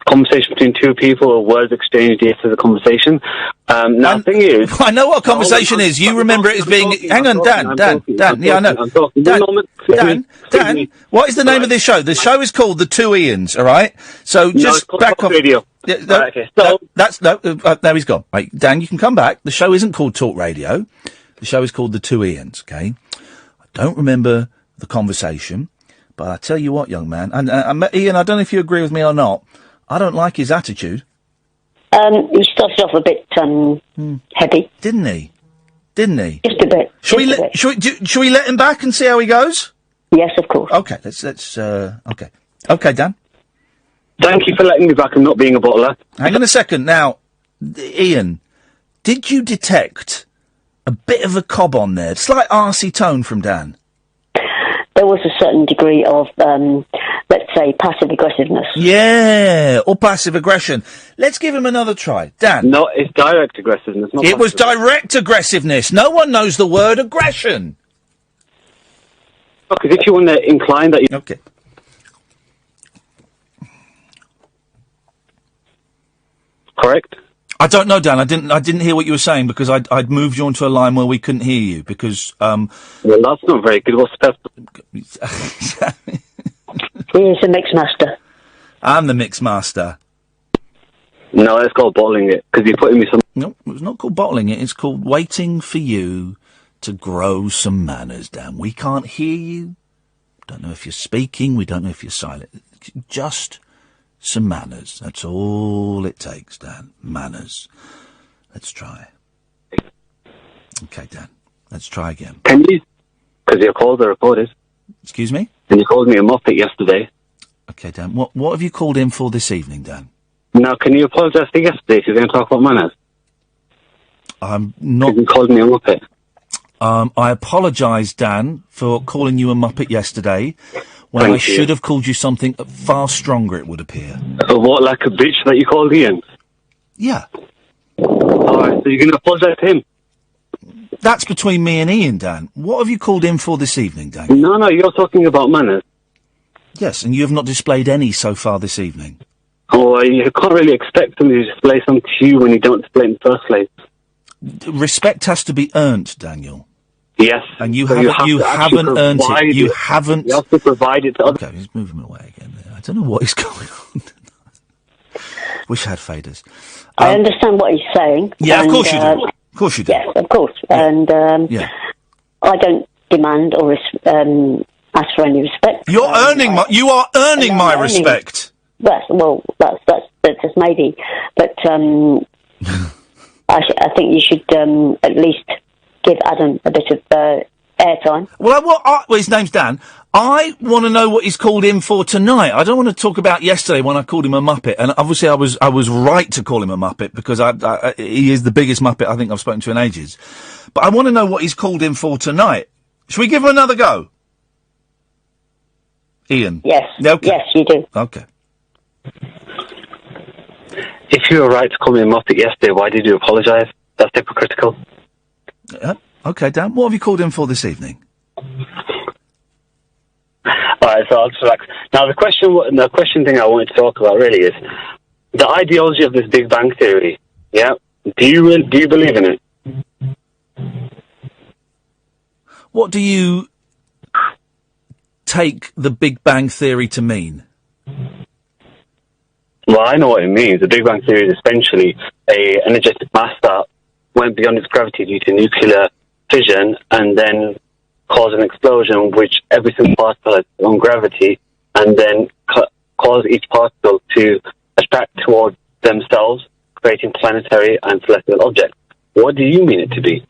conversation between two people or words exchanged after the conversation. Now, the thing is... I know what conversation is. You remember it as being... Hang on, Dan. Yeah, I know. Dan, what is the name of this show? The show is called The Two Ians, all right? So just back off... Radio. Yeah, now he's gone. Right, Dan, you can come back. The show isn't called Talk Radio. The show is called The Two Ians, okay? I don't remember the conversation, but I tell you what, young man, and Iain, I don't know if you agree with me or not, I don't like his attitude. He started off a bit heavy. Didn't he? Just a bit. Shall we let him back and see how he goes? Yes, of course. Okay, let's okay. Okay, Dan. Thank you for letting me back and not being a bottler. Hang on a second. Now, Iain, did you detect a bit of a cob on there? Slight arsey tone from Dan. There was a certain degree of, let's say, passive aggressiveness. Yeah, or passive aggression. Let's give him another try. Dan. No, it's direct aggressiveness. Not it was direct aggressiveness. No one knows the word aggression. Because if you want to incline that... Okay. Correct? I don't know, Dan. I didn't hear what you were saying because I'd moved you onto a line where we couldn't hear you because well, that's not very good. What's the He's the mix master. I'm the mix master. No, it's called bottling it because you're putting me some. No, it's not called bottling it. It's called waiting for you to grow some manners, Dan. We can't hear you. Don't know if you're speaking. We don't know if you're silent. Just some manners. That's all it takes, Dan. Manners. Let's try. Okay, Dan. Let's try again. Can you? Because your calls are recorded. Excuse me? And you called me a muppet yesterday. Okay, Dan. What have you called in for this evening, Dan? Now, can you apologise for yesterday if you're going to talk about manners? I'm not... You called me a muppet. I apologise, Dan, for calling you a muppet yesterday when Thank I you. should have called you something far stronger, it would appear. What, like a bitch that you called Iain? Yeah. Alright, so you're going to apologise to him? That's between me and Iain, Dan. What have you called in for this evening, Dan? No, you're talking about manners. Yes, and you have not displayed any so far this evening. Oh, you can't really expect somebody to display something to you when you don't display it in the first place. Respect has to be earned, Daniel. Yes. And you So haven't earned it. You it. haven't... You have to provide it to others. Okay, he's moving away again. I don't know what is going on. Wish I had faders. I understand what he's saying. Yeah, and, of course you do. Of course you do. Yes, of course. And Yeah. I don't demand or ask for any respect. You're earning my... You are earning my respect. That's just maybe. But I think you should at least give Adam a bit of airtime. Well, his name's Dan. I want to know what he's called in for tonight. I don't want to talk about yesterday when I called him a muppet, and obviously I was right to call him a muppet because he is the biggest muppet I think I've spoken to in ages. But I want to know what he's called in for tonight. Shall we give him another go? Iain? Yes. Okay. Yes, you do. Okay. If you were right to call me a muppet yesterday, why did you apologise? That's hypocritical. Okay, Dan. What have you called in for this evening? Alright, so I'll just relax. Now, the question thing I wanted to talk about really is the ideology of this Big Bang Theory. Yeah? Do you believe in it? What do you take the Big Bang Theory to mean? Well, I know what it means. The Big Bang Theory is essentially a energetic mass that went beyond its gravity due to nuclear fission and then caused an explosion, which every single particle has its own gravity, and then caused each particle to attract towards themselves, creating planetary and celestial objects. What do you mean it to be?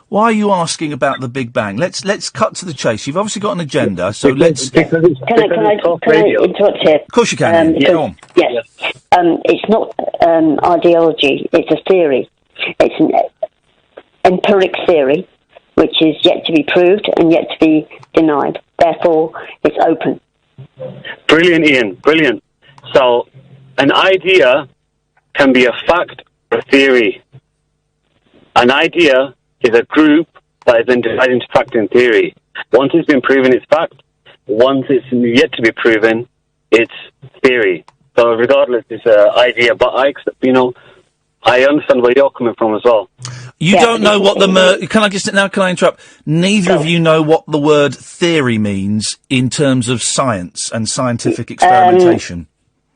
Why are you asking about the Big Bang? Let's cut to the chase. You've obviously got an agenda, so let's... Can I interrupt here? Of course you can. Go on. Yes. It's not ideology, it's a theory. It's an empiric theory, which is yet to be proved and yet to be denied. Therefore, it's open. Brilliant, Iain. Brilliant. So, an idea can be a fact or a theory. An idea is a group that is then divided into fact and theory. Once it's been proven, it's fact. Once it's yet to be proven, it's theory. So regardless, it's an idea. But I understand where you're coming from as well. You don't know what can I interrupt? Neither of you know what the word theory means in terms of science and scientific experimentation.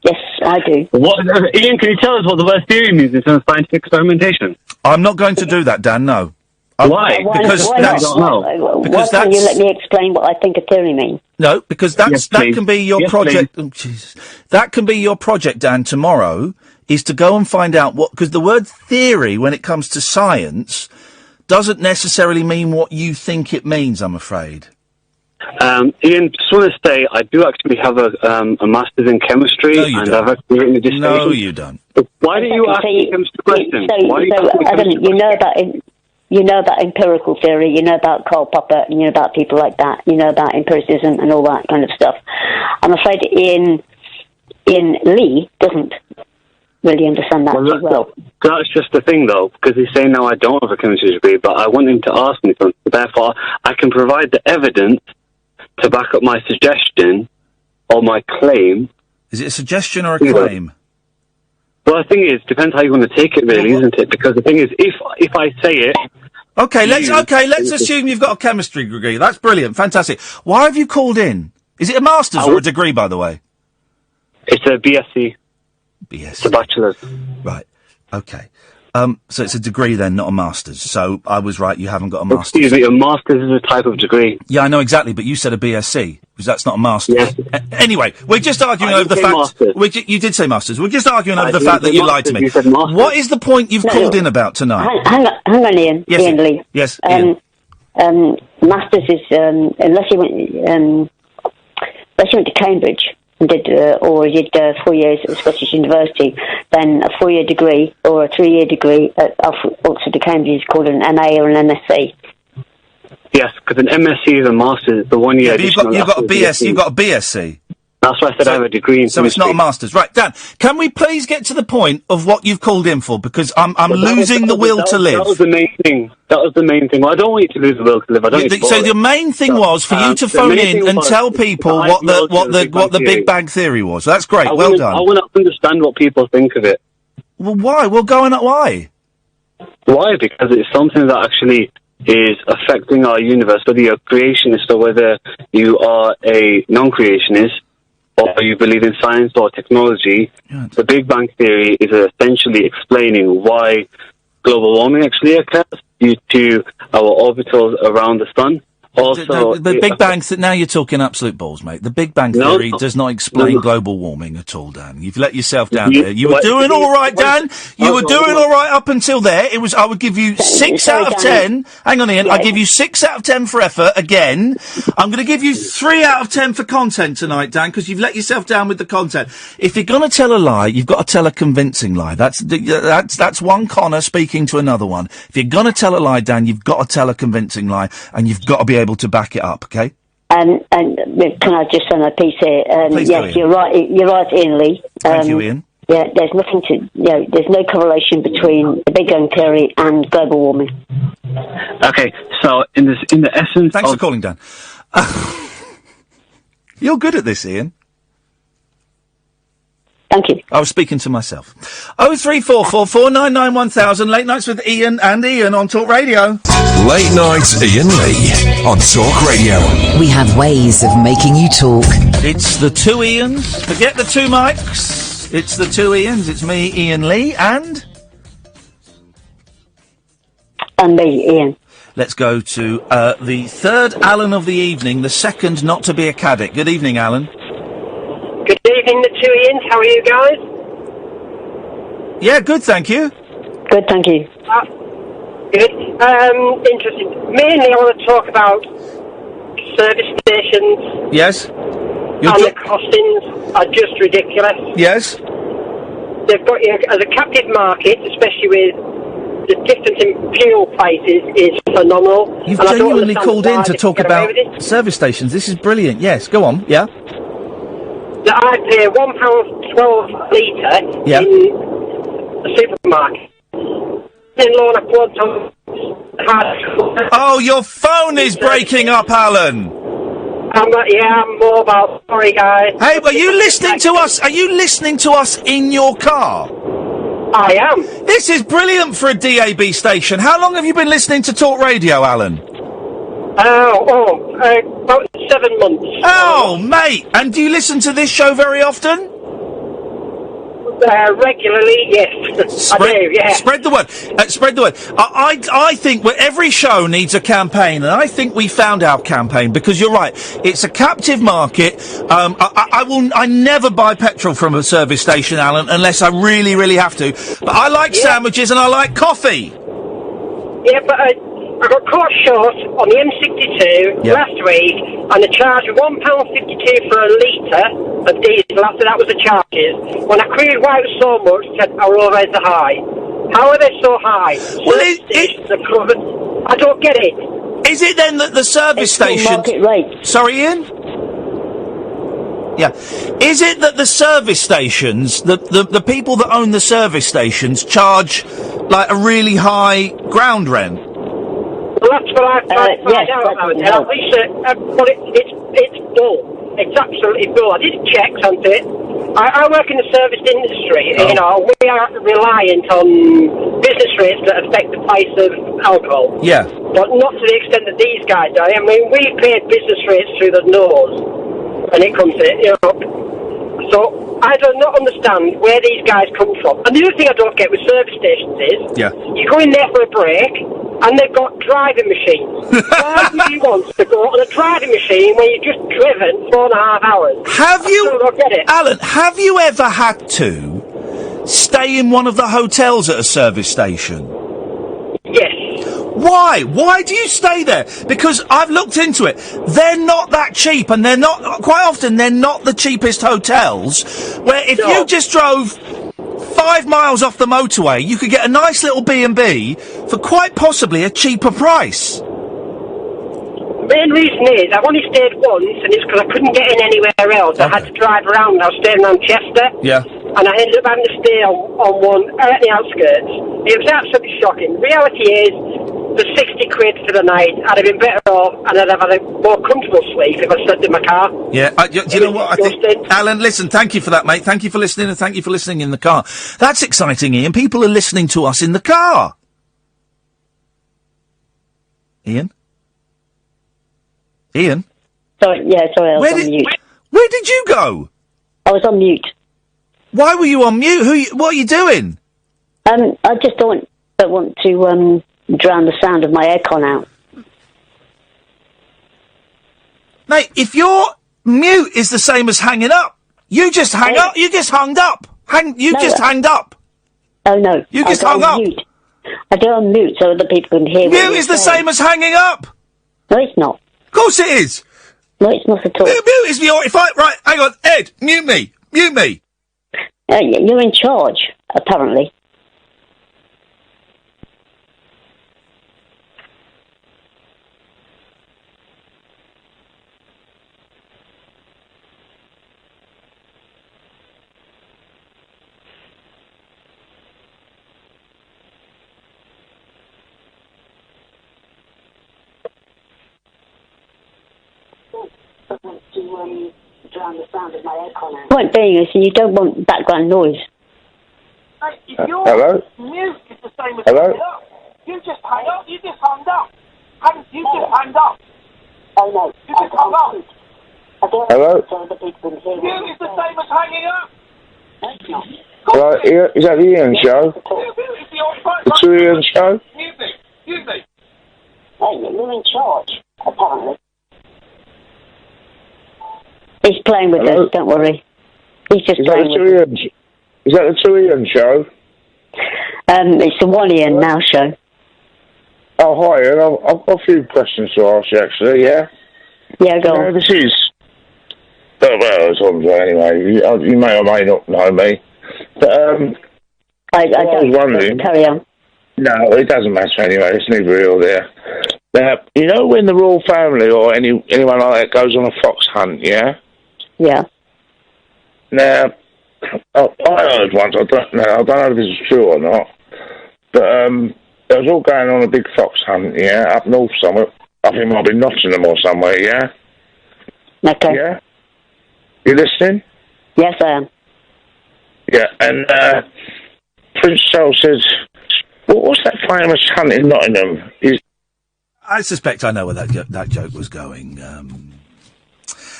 Yes, I do. Iain, can you tell us what the word theory means in terms of scientific experimentation? I'm not going to do that, Dan, no. Why? Because why that's... not? Why can't you let me explain what I think a theory means? No, because that can be your project. Oh, Jesus. That can be your project, Dan, tomorrow, is to go and find out what... Because the word theory, when it comes to science, doesn't necessarily mean what you think it means, I'm afraid. Iain, just want to say, I do actually have a master's in chemistry, and I've actually written a dissertation. No, you don't. Why do you ask me chemistry questions? You know about empirical theory, you know about Karl Popper, you know about people like that, you know about empiricism and all that kind of stuff. I'm afraid Iain Lee doesn't really understand that too well. That's just the thing, though, because he's saying now I don't have a chemistry degree, but I want him to ask me something. Therefore, I can provide the evidence to back up my suggestion or my claim. Is it a suggestion or a claim? Well, the thing is, depends how you want to take it, really, isn't it? Because the thing is, if I say it... let's assume you've got a chemistry degree. That's brilliant, fantastic. Why have you called in? Is it a master's or a degree, by the way? It's a BSc. BSc. It's a bachelor's. Right, okay. So it's a degree then, not a master's. So I was right, you haven't got a master's. Excuse me, a master's is a type of degree. Yeah, I know exactly, but you said a BSc, because that's not a master's. Yes. Anyway, we're just arguing over the fact... You did say masters. We're just arguing over the fact that you lied to me. You said masters. What is the point you've called in about tonight? Hang on, Iain. Yes, Iain Lee. Yes, Iain. Masters is, unless you went to Cambridge and did 4 years at Scottish University, then a 4-year degree or a 3-year degree at Oxford or Cambridge is called an MA or an MSc. Yes, because an MSc is a master's, the 1 year. You've got a BSc. You've got a BSc. That's why I said I have a degree in So it's not a master's. Right, Dan, can we please get to the point of what you've called in for? Because I'm losing the will to live. That was the main thing. Well, I don't want you to lose the will to live. I don't So the main thing was for you to phone in and tell people what the Big Bang Theory was. That's great. Well done. I want to understand what people think of it. Well, why? Well, go on. Why? Why? Because it's something that actually is affecting our universe, whether you're a creationist or whether you are a non-creationist, or you believe in science or technology. Yeah. The Big Bang Theory is essentially explaining why global warming actually occurs due to our orbitals around the sun. Also, the Big Bang... now you're talking absolute balls, mate. The Big Bang Theory does not explain global warming at all, Dan. You've let yourself down there. You were doing all right, Dan. You were doing all right up until there. I would give you 6 out of 10. Hang on, Iain. I give you 6 out of 10 for effort again. I'm going to give you 3 out of 10 for content tonight, Dan, because you've let yourself down with the content. If you're going to tell a lie, you've got to tell a convincing lie. That's one Connor speaking to another one. If you're going to tell a lie, Dan, you've got to tell a convincing lie, and you've got to be able to back it up, okay? And can I just say my piece here? Yes, you're right. You're right, Iain Lee. Thank you, Iain. Yeah, there's nothing to. There's no correlation between the Big Bang Theory and global warming. Okay, so in the essence. Thanks for calling, Dan. You're good at this, Iain. Thank you. I was speaking to myself. 0344 499 1000. Late nights with Iain and Iain on Talk Radio. Late nights, Iain Lee on Talk Radio. We have ways of making you talk. It's the two Ians. Forget the two mics. It's the two Ians. It's me, Iain Lee, and me, Iain. Let's go to the third Alan of the evening, the second not to be a caddick. Good evening, Alan. Good evening, the two Ians. How are you guys? Yeah, good, thank you. Good, thank you. Good. Interesting. Mainly, I want to talk about service stations. Yes. The costings are just ridiculous. Yes. They've got, as a captive market, especially with the difference in fuel prices, is phenomenal. You've genuinely called in to talk about service stations. This is brilliant. Yes, go on. Yeah. That I pay £1.12 litre in the supermarket. In Lorna Quad Oh, your phone is breaking up, Alan. I'm mobile. Sorry, guys. Hey, are you listening to us? Are you listening to us in your car? I am. This is brilliant for a DAB station. How long have you been listening to Talk Radio, Alan? About 7 months. Oh, mate. And do you listen to this show very often? Regularly, yes. I do, yeah. Spread the word. Spread the word. I think every show needs a campaign, and I think we found our campaign, because you're right. It's a captive market. I never buy petrol from a service station, Alan, unless I really, really have to. But I like sandwiches and I like coffee. Yeah, but I got caught short on the M62 last week, and the charge of £1.52 for a litre of diesel. After that was the charges. When I queried why it was so much, said our overheads are high. How are they so high? Well, I don't get it. Is it then that the service stations... market rate. Sorry, Ian? Yeah. Is it that the service stations, the people that own the service stations, charge, like, a really high ground rent? Well, that's what I find out. But it's bull. It's absolutely bull. I did checks on it. I work in the service industry. Oh. You know, we are reliant on business rates that affect the price of alcohol. Yeah. But not to the extent that these guys do. I mean, we pay business rates through the nose when it comes to it, you know. So I do not understand where these guys come from. And the other thing I don't get with service stations is, you go in there for a break, and they've got driving machines. Why would you want to go on a driving machine when you've just driven 4.5 hours? Have you, I don't get it. Alan, have you ever had to stay in one of the hotels at a service station? Yes. Why? Why do you stay there? Because I've looked into it. They're not that cheap, and they're not, quite often, they're not the cheapest hotels, where if you just drove 5 miles off the motorway, you could get a nice little B&B for quite possibly a cheaper price. The main reason is, I've only stayed once, and it's because I couldn't get in anywhere else. I had to drive around. I was staying around Chester. Yeah. And I ended up having to stay on one at the outskirts. It was absolutely shocking. The reality is, for 60 quid for the night, I'd have been better off, and I'd have had a more comfortable sleep if I slept in my car. Yeah, do you know what? I think, Alan, listen, thank you for that, mate. Thank you for listening, and thank you for listening in the car. That's exciting, Ian. People are listening to us in the car. Ian? Ian? Sorry, I was on mute. Where did you go? I was on mute. Why were you on mute? What are you doing? I just don't want to drown the sound of my aircon out. Mate, if your mute is the same as hanging up, you just hang up. You just hung up. Just hanged up. Oh no. You just hung up. Mute. I go on mute so other people can hear. Mute is the same as hanging up. No, it's not. Of course it is. No, it's not at all. Mute is right, hang on, Ed, mute me. You're in charge, apparently. Point being is you don't want background noise. Hello? Mute is the same as Hello? hanging up. You just hung up. You just hung up. You just hung up. Oh no. You just hung up. Hello? Mute is the same as hanging up. Hello, is that the Iain show? The True Iain show? Mute me. Hey, you're in charge, apparently. He's playing with us, don't worry. He's just playing with us. Is that the True Iain show? It's the One Iain Now show. Oh, hi, Ian. I've got a few questions to ask you, actually, yeah? Yeah, go on. This is... anyway, you may or may not know me. But, I was wondering... Carry on. No, it doesn't matter anyway. It's neither here or there. Now, you know when the royal family or anyone like that goes on a fox hunt, yeah? Yeah. Now, I heard once, I don't know if this is true or not, but They was all going on a big fox hunt, yeah, up north somewhere. I think it might be Nottingham or somewhere, yeah? Okay. Yeah? You listening? Yes, I am. Yeah, and Prince Charles says, what's that famous hunt in Nottingham? I suspect I know where that joke was going.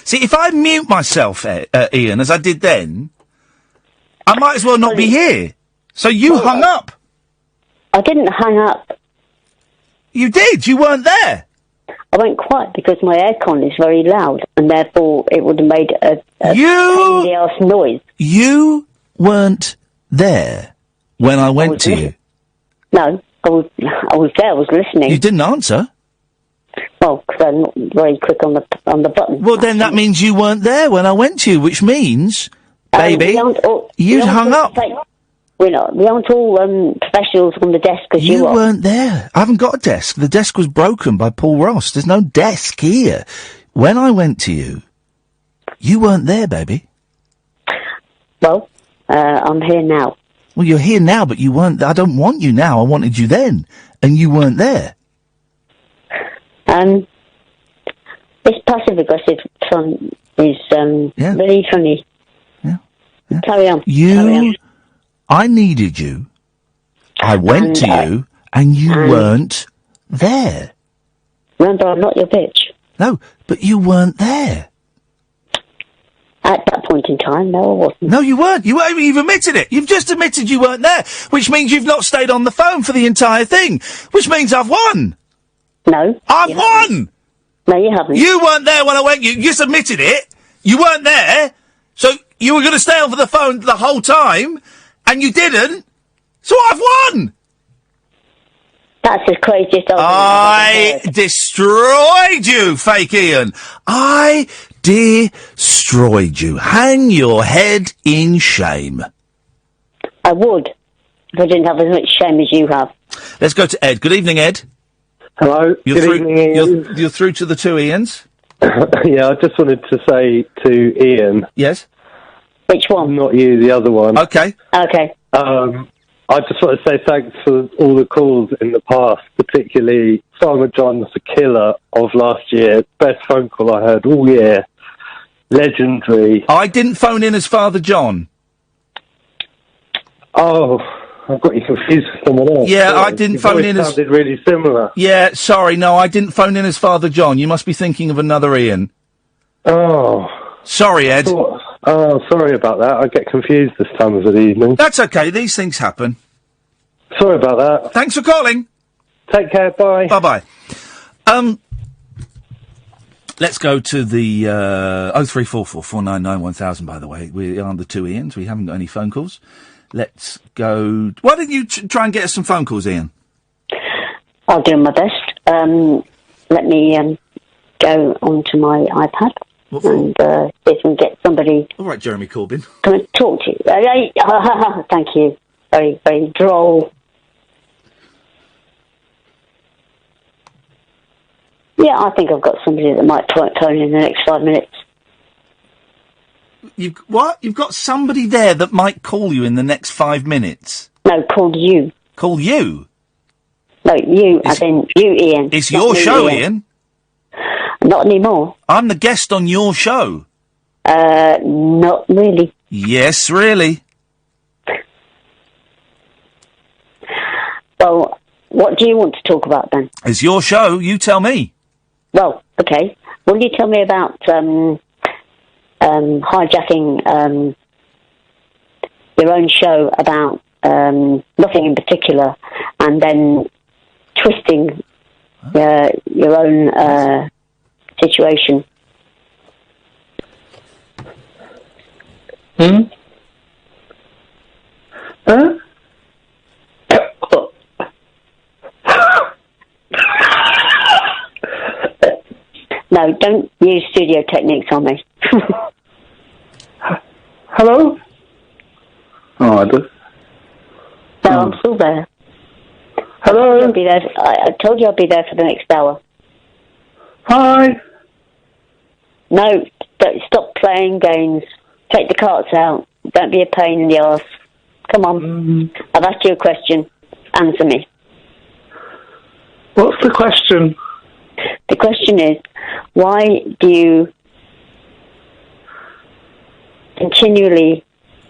See, if I mute myself, Ian, as I did then, I might as well not be here. So you hung up. I didn't hang up. You did. You weren't there. I went quiet because my aircon is very loud, and therefore it would have made a pain in the arse noise. You weren't there when I went to you. No, I was there. I was listening. You didn't answer. Well, because I'm not very quick on the button. Well, then that means you weren't there when I went to you, which means, baby, you'd hung up. We aren't all professionals on the desk as you are. You weren't there. I haven't got a desk. The desk was broken by Paul Ross. There's no desk here. When I went to you, you weren't there, baby. Well, I'm here now. Well, you're here now, but you weren't. I don't want you now. I wanted you then, and you weren't there. This passive-aggressive fun is really funny. Yeah. Carry on. I needed you. I went to you, and you weren't there. Remember, I'm not your bitch. No, but you weren't there. At that point in time, no, I wasn't. No, you weren't. You've admitted it. You've just admitted you weren't there, which means you've not stayed on the phone for the entire thing, which means I've won. No. I've won! No, you haven't. You weren't there when I went. You just admitted it. You weren't there, so you were going to stay on for the phone the whole time, and you didn't, so I've won! That's the craziest argument I destroyed you, fake Ian. I destroyed you. Hang your head in shame. I would, if I didn't have as much shame as you have. Let's go to Ed. Good evening, Ed. Hello. Good evening, Ian. You're through to the two Ians. Yeah, I just wanted to say to Ian. Yes? Which one? Not you, the other one. Okay. I just want to say thanks for all the calls in the past, particularly Simon John's The Killer of last year. Best phone call I heard all year. Legendary. I didn't phone in as Father John. Oh, I've got you confused with someone else. Yeah, I didn't phone in as... sounded really similar. Yeah, sorry, no, I didn't phone in as Father John. You must be thinking of another Ian. Oh. Sorry, Ed. Oh, sorry about that. I get confused this time of the evening. That's okay, these things happen. Sorry about that. Thanks for calling. Take care, bye. Bye-bye. Let's go to the 0344 499 1000, by the way. We are the two Ians. We haven't got any phone calls. Let's go... Why don't you try and get us some phone calls, Ian? I'll do my best. Let me go onto my iPad and see if we can get somebody... All right, Jeremy Corbyn. Come and talk to you. Thank you. Very, very droll. Yeah, I think I've got somebody that might phone in the next 5 minutes. What? You've got somebody there that might call you in the next 5 minutes? No, call you. Call you? No, you, as in you, Ian. It's your show, Ian. Not anymore. I'm the guest on your show. Not really. Yes, really. Well, what do you want to talk about then? It's your show. You tell me. Well, okay. Will you tell me about hijacking your own show about nothing in particular, and then twisting your own situation? Huh? No, don't use studio techniques on me. Hello? Oh, I do. No, I'm still there. Hello? I'll be there. I told you I'll be there for the next hour. Hi. No, stop playing games. Take the carts out. Don't be a pain in the arse. Come on. I've asked you a question. Answer me. What's the question? The question is, why do you continually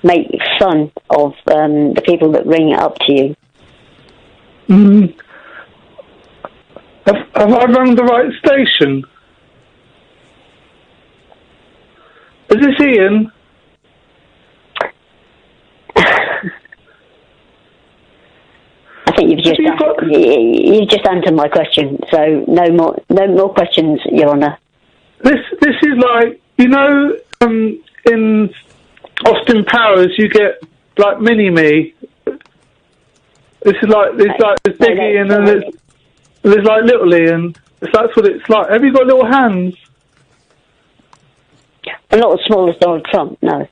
make fun of the people that ring it up to you? Have I rung the right station? Is this Ian? I think you've just answered my question, so no more questions, Your Honour. This is like, you know, in Austin Powers you get like mini-me. This is like there's big Ian and there's like little Ian. That's what it's like. Have you got little hands? I'm not as small as Donald Trump, no.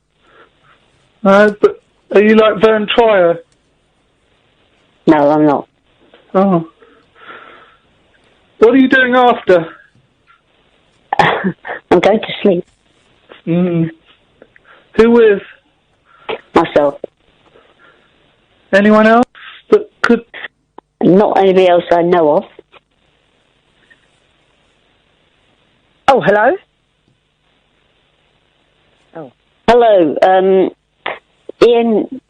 But are you like Vern Troyer? No, I'm not. Oh. What are you doing after? I'm going to sleep. Who with? Myself. Anyone else that could? Not anybody else I know of. Oh, hello? Oh. Hello, Ian.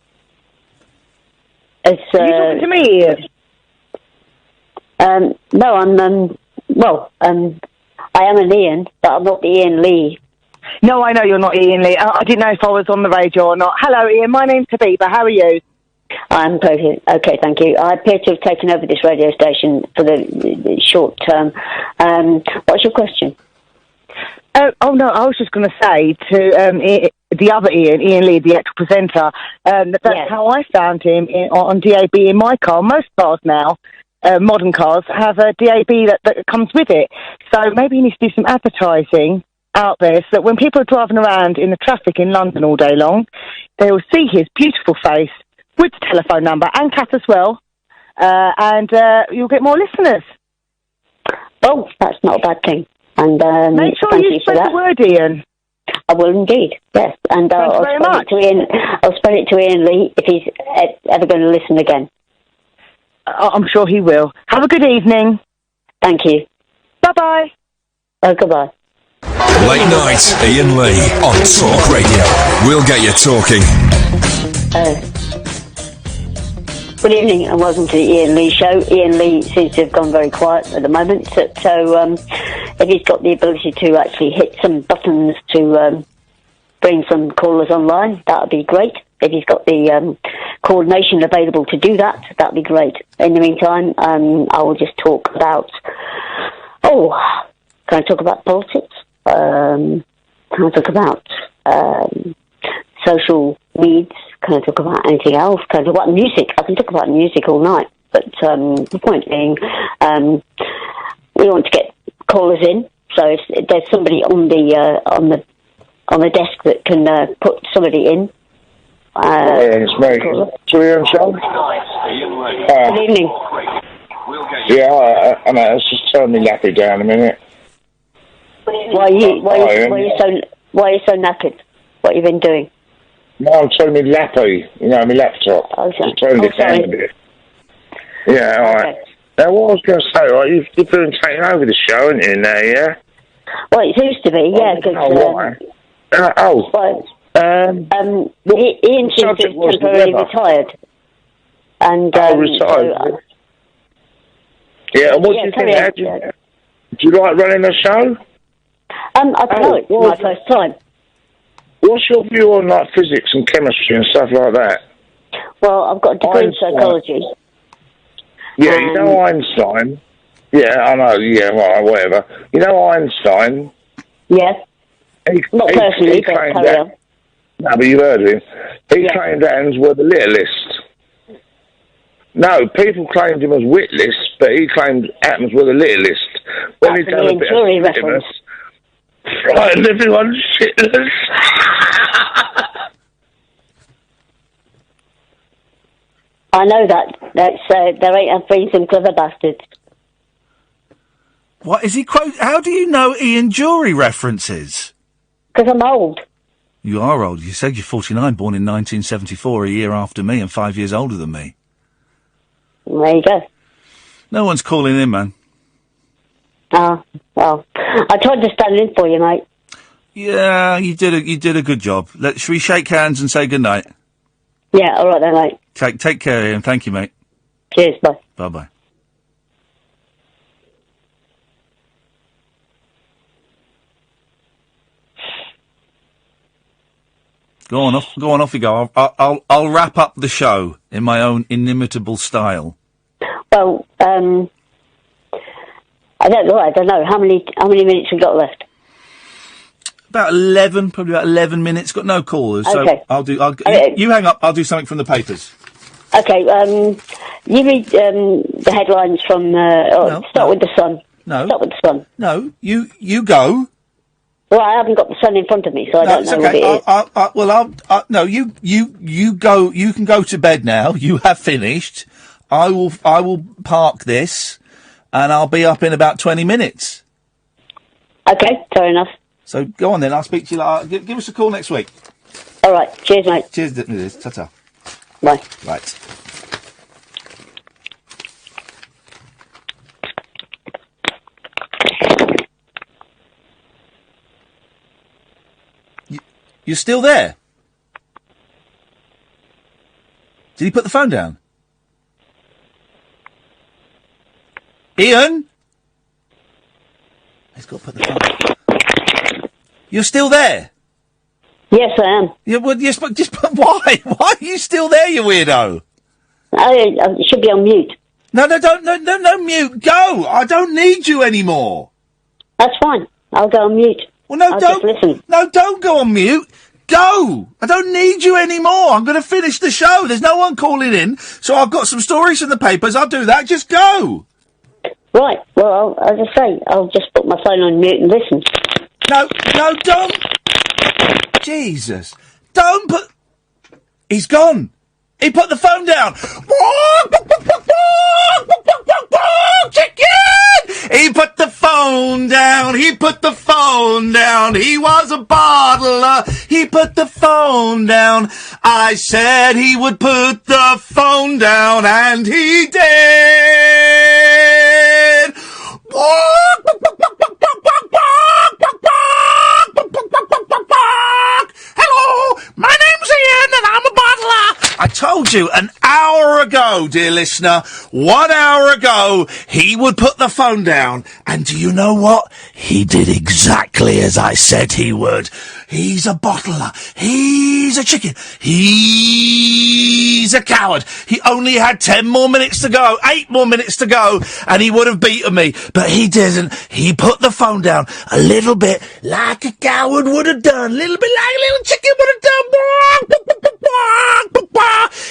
Are you talking to me, Ian? No, I am an Ian, but I'm not Ian Lee. No, I know you're not Ian Lee. I didn't know if I was on the radio or not. Hello, Ian. My name's Habiba. How are you? I'm perfect. Okay, thank you. I appear to have taken over this radio station for the short term. What's your question? Oh, no, I was just going to say to the other Ian Lee, the actual presenter, that's how I found him on DAB in my car. Most cars now, modern cars, have a DAB that comes with it. So maybe he needs to do some advertising out there so that when people are driving around in the traffic in London all day long, they will see his beautiful face with the telephone number and cat as well, and you'll get more listeners. Oh, that's not a bad thing. And make sure thank you spread the word, Ian. I will indeed, yes. And I'll spread it to Ian. I'll spread it to Ian Lee if he's ever going to listen again. I'm sure he will. Have a good evening. Thank you. Bye-bye. Oh, goodbye. Late night, Ian Lee on Talk Radio. We'll get you talking. Good evening and welcome to the Iain Lee Show. Iain Lee seems to have gone very quiet at the moment, so if he's got the ability to actually hit some buttons to bring some callers online, that would be great. If he's got the coordination available to do that, that would be great. In the meantime, I will just talk about... can I talk about politics? Can I talk about social needs? Can I talk about anything else? Can I talk about music? I can talk about music all night. But the point being, we want to get callers in. So if there's somebody on the desk that can put somebody in. It's me. Julian Sean. Good evening. Yeah, I know. Let's just turn me lappy down a minute. Why are you so knackered? What have you been doing? No, I'm turning me lappy. You know, my laptop. Okay. Just turning it down a bit. Yeah, all right. Now, what I was going to say, right, you've been taking over the show, haven't you, now, yeah? Well, it used to be, yeah. Ian seems to have temporarily retired. And, retired. So, yeah, and what do you think? Do you like running a show? I don't know, it's my first time. What's your view on, like, physics and chemistry and stuff like that? Well, I've got a degree in psychology. Yeah, you know Einstein? Yeah, I know, yeah, right, whatever. You know Einstein? Yes. Not personally, but carry on. No, but you've heard of him. He claimed atoms were the littlest. No, people claimed him as witless, but he claimed atoms were the littlest. When That's an Ian Jury reference. Right, and everyone's shitless. I know that. There ain't been some clever bastards. What is he quote? How do you know Ian Jury references? Because I'm old. You are old. You said you're 49, born in 1974, a year after me and 5 years older than me. There you go. No one's calling in, man. Oh, well, I tried to stand in for you, mate. Yeah, you did a good job. Should we shake hands and say good night? Yeah, all right then, mate. Take care, Ian. Thank you, mate. Cheers, bye. Bye-bye. Go on off you go. I'll wrap up the show in my own inimitable style. Well, I don't know. How many minutes we got left? Probably about 11 minutes. Got no callers, Okay. so you hang up. I'll do something from the papers. Okay, you read the headlines from. Start with the Sun. No. Start with the Sun. No, you go. Well, I haven't got the Sun in front of me, so I don't know what it is. No, you go. You can go to bed now. You have finished. I will park this, and I'll be up in about 20 minutes. Okay, fair enough. So go on then. I'll speak to you later. Give us a call next week. All right. Cheers, mate. Cheers. Ta-ta. Bye. Right. You're still there? Did he put the phone down? Ian? He's got to put the phone. You're still there? Yes, I am. Yeah, well, yes, but why? Why are you still there, you weirdo? I should be on mute. No, mute. Go! I don't need you anymore. That's fine. I'll go on mute. Well, no, I'll don't. just listen. No, don't go on mute. Go! I don't need you anymore. I'm going to finish the show. There's no one calling in, so I've got some stories in the papers. I'll do that. Just go. Right. Well, as I say, I'll just put my phone on mute and listen. No, don't. Jesus. Don't put... He's gone. He put the phone down. Chicken! He put the phone down. He put the phone down. He was a bottler. He put the phone down. I said he would put the phone down, and he did. Hello, my name's Ian and I'm a bottler. I told you an hour ago, dear listener, 1 hour ago, he would put the phone down. And do you know what? He did exactly as I said he would. He's a bottler. He's a chicken. He's a coward. He only had 10 more minutes to go, 8 more minutes to go, and he would have beaten me. But he didn't. He put the phone down a little bit like a coward would have done. A little bit like a little chicken would have done.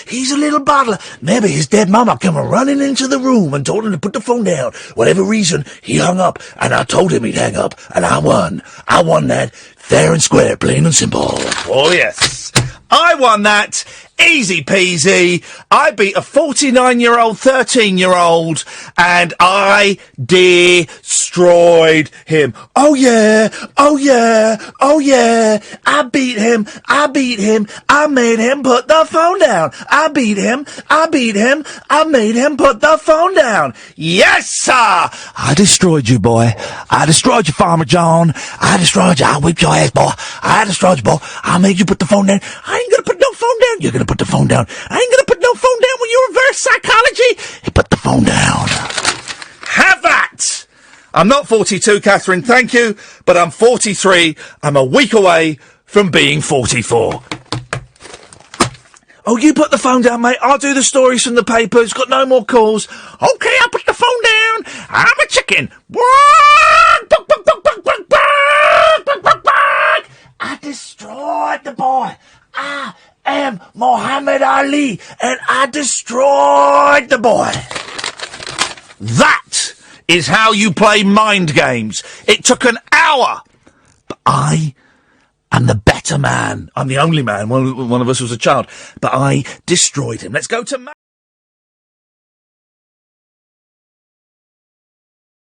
He's a little bottler. Maybe his dead mama came running into the room and told him to put the phone down. Whatever reason, he hung up, and I told him he'd hang up, and I won. I won that fair and square, plain and simple. Oh, yes. I won that. Easy peasy. I beat a 49-year-old, 13-year-old, and I destroyed him. Oh yeah, oh yeah, oh yeah. I beat him. I made him put the phone down. I beat him. I made him put the phone down. Yes, sir. I destroyed you, boy. I destroyed you, Farmer John. I destroyed you. I whipped your ass, boy. I destroyed you, boy. I made you put the phone down. I ain't gonna put no phone down. You're gonna put the phone down. I ain't gonna put no phone down when you reverse psychology. He put the phone down. Have that! I'm not 42, Catherine, thank you, but I'm 43. I'm a week away from being 44. Oh, you put the phone down, mate. I'll do the stories from the papers. Got no more calls. Okay, I'll put the phone down. I'm a chicken. I destroyed the boy. I am Muhammad Ali, and I destroyed the boy. That is how you play mind games. It took an hour, but I am the better man. I'm the only man. One of us was a child, but I destroyed him. Let's go to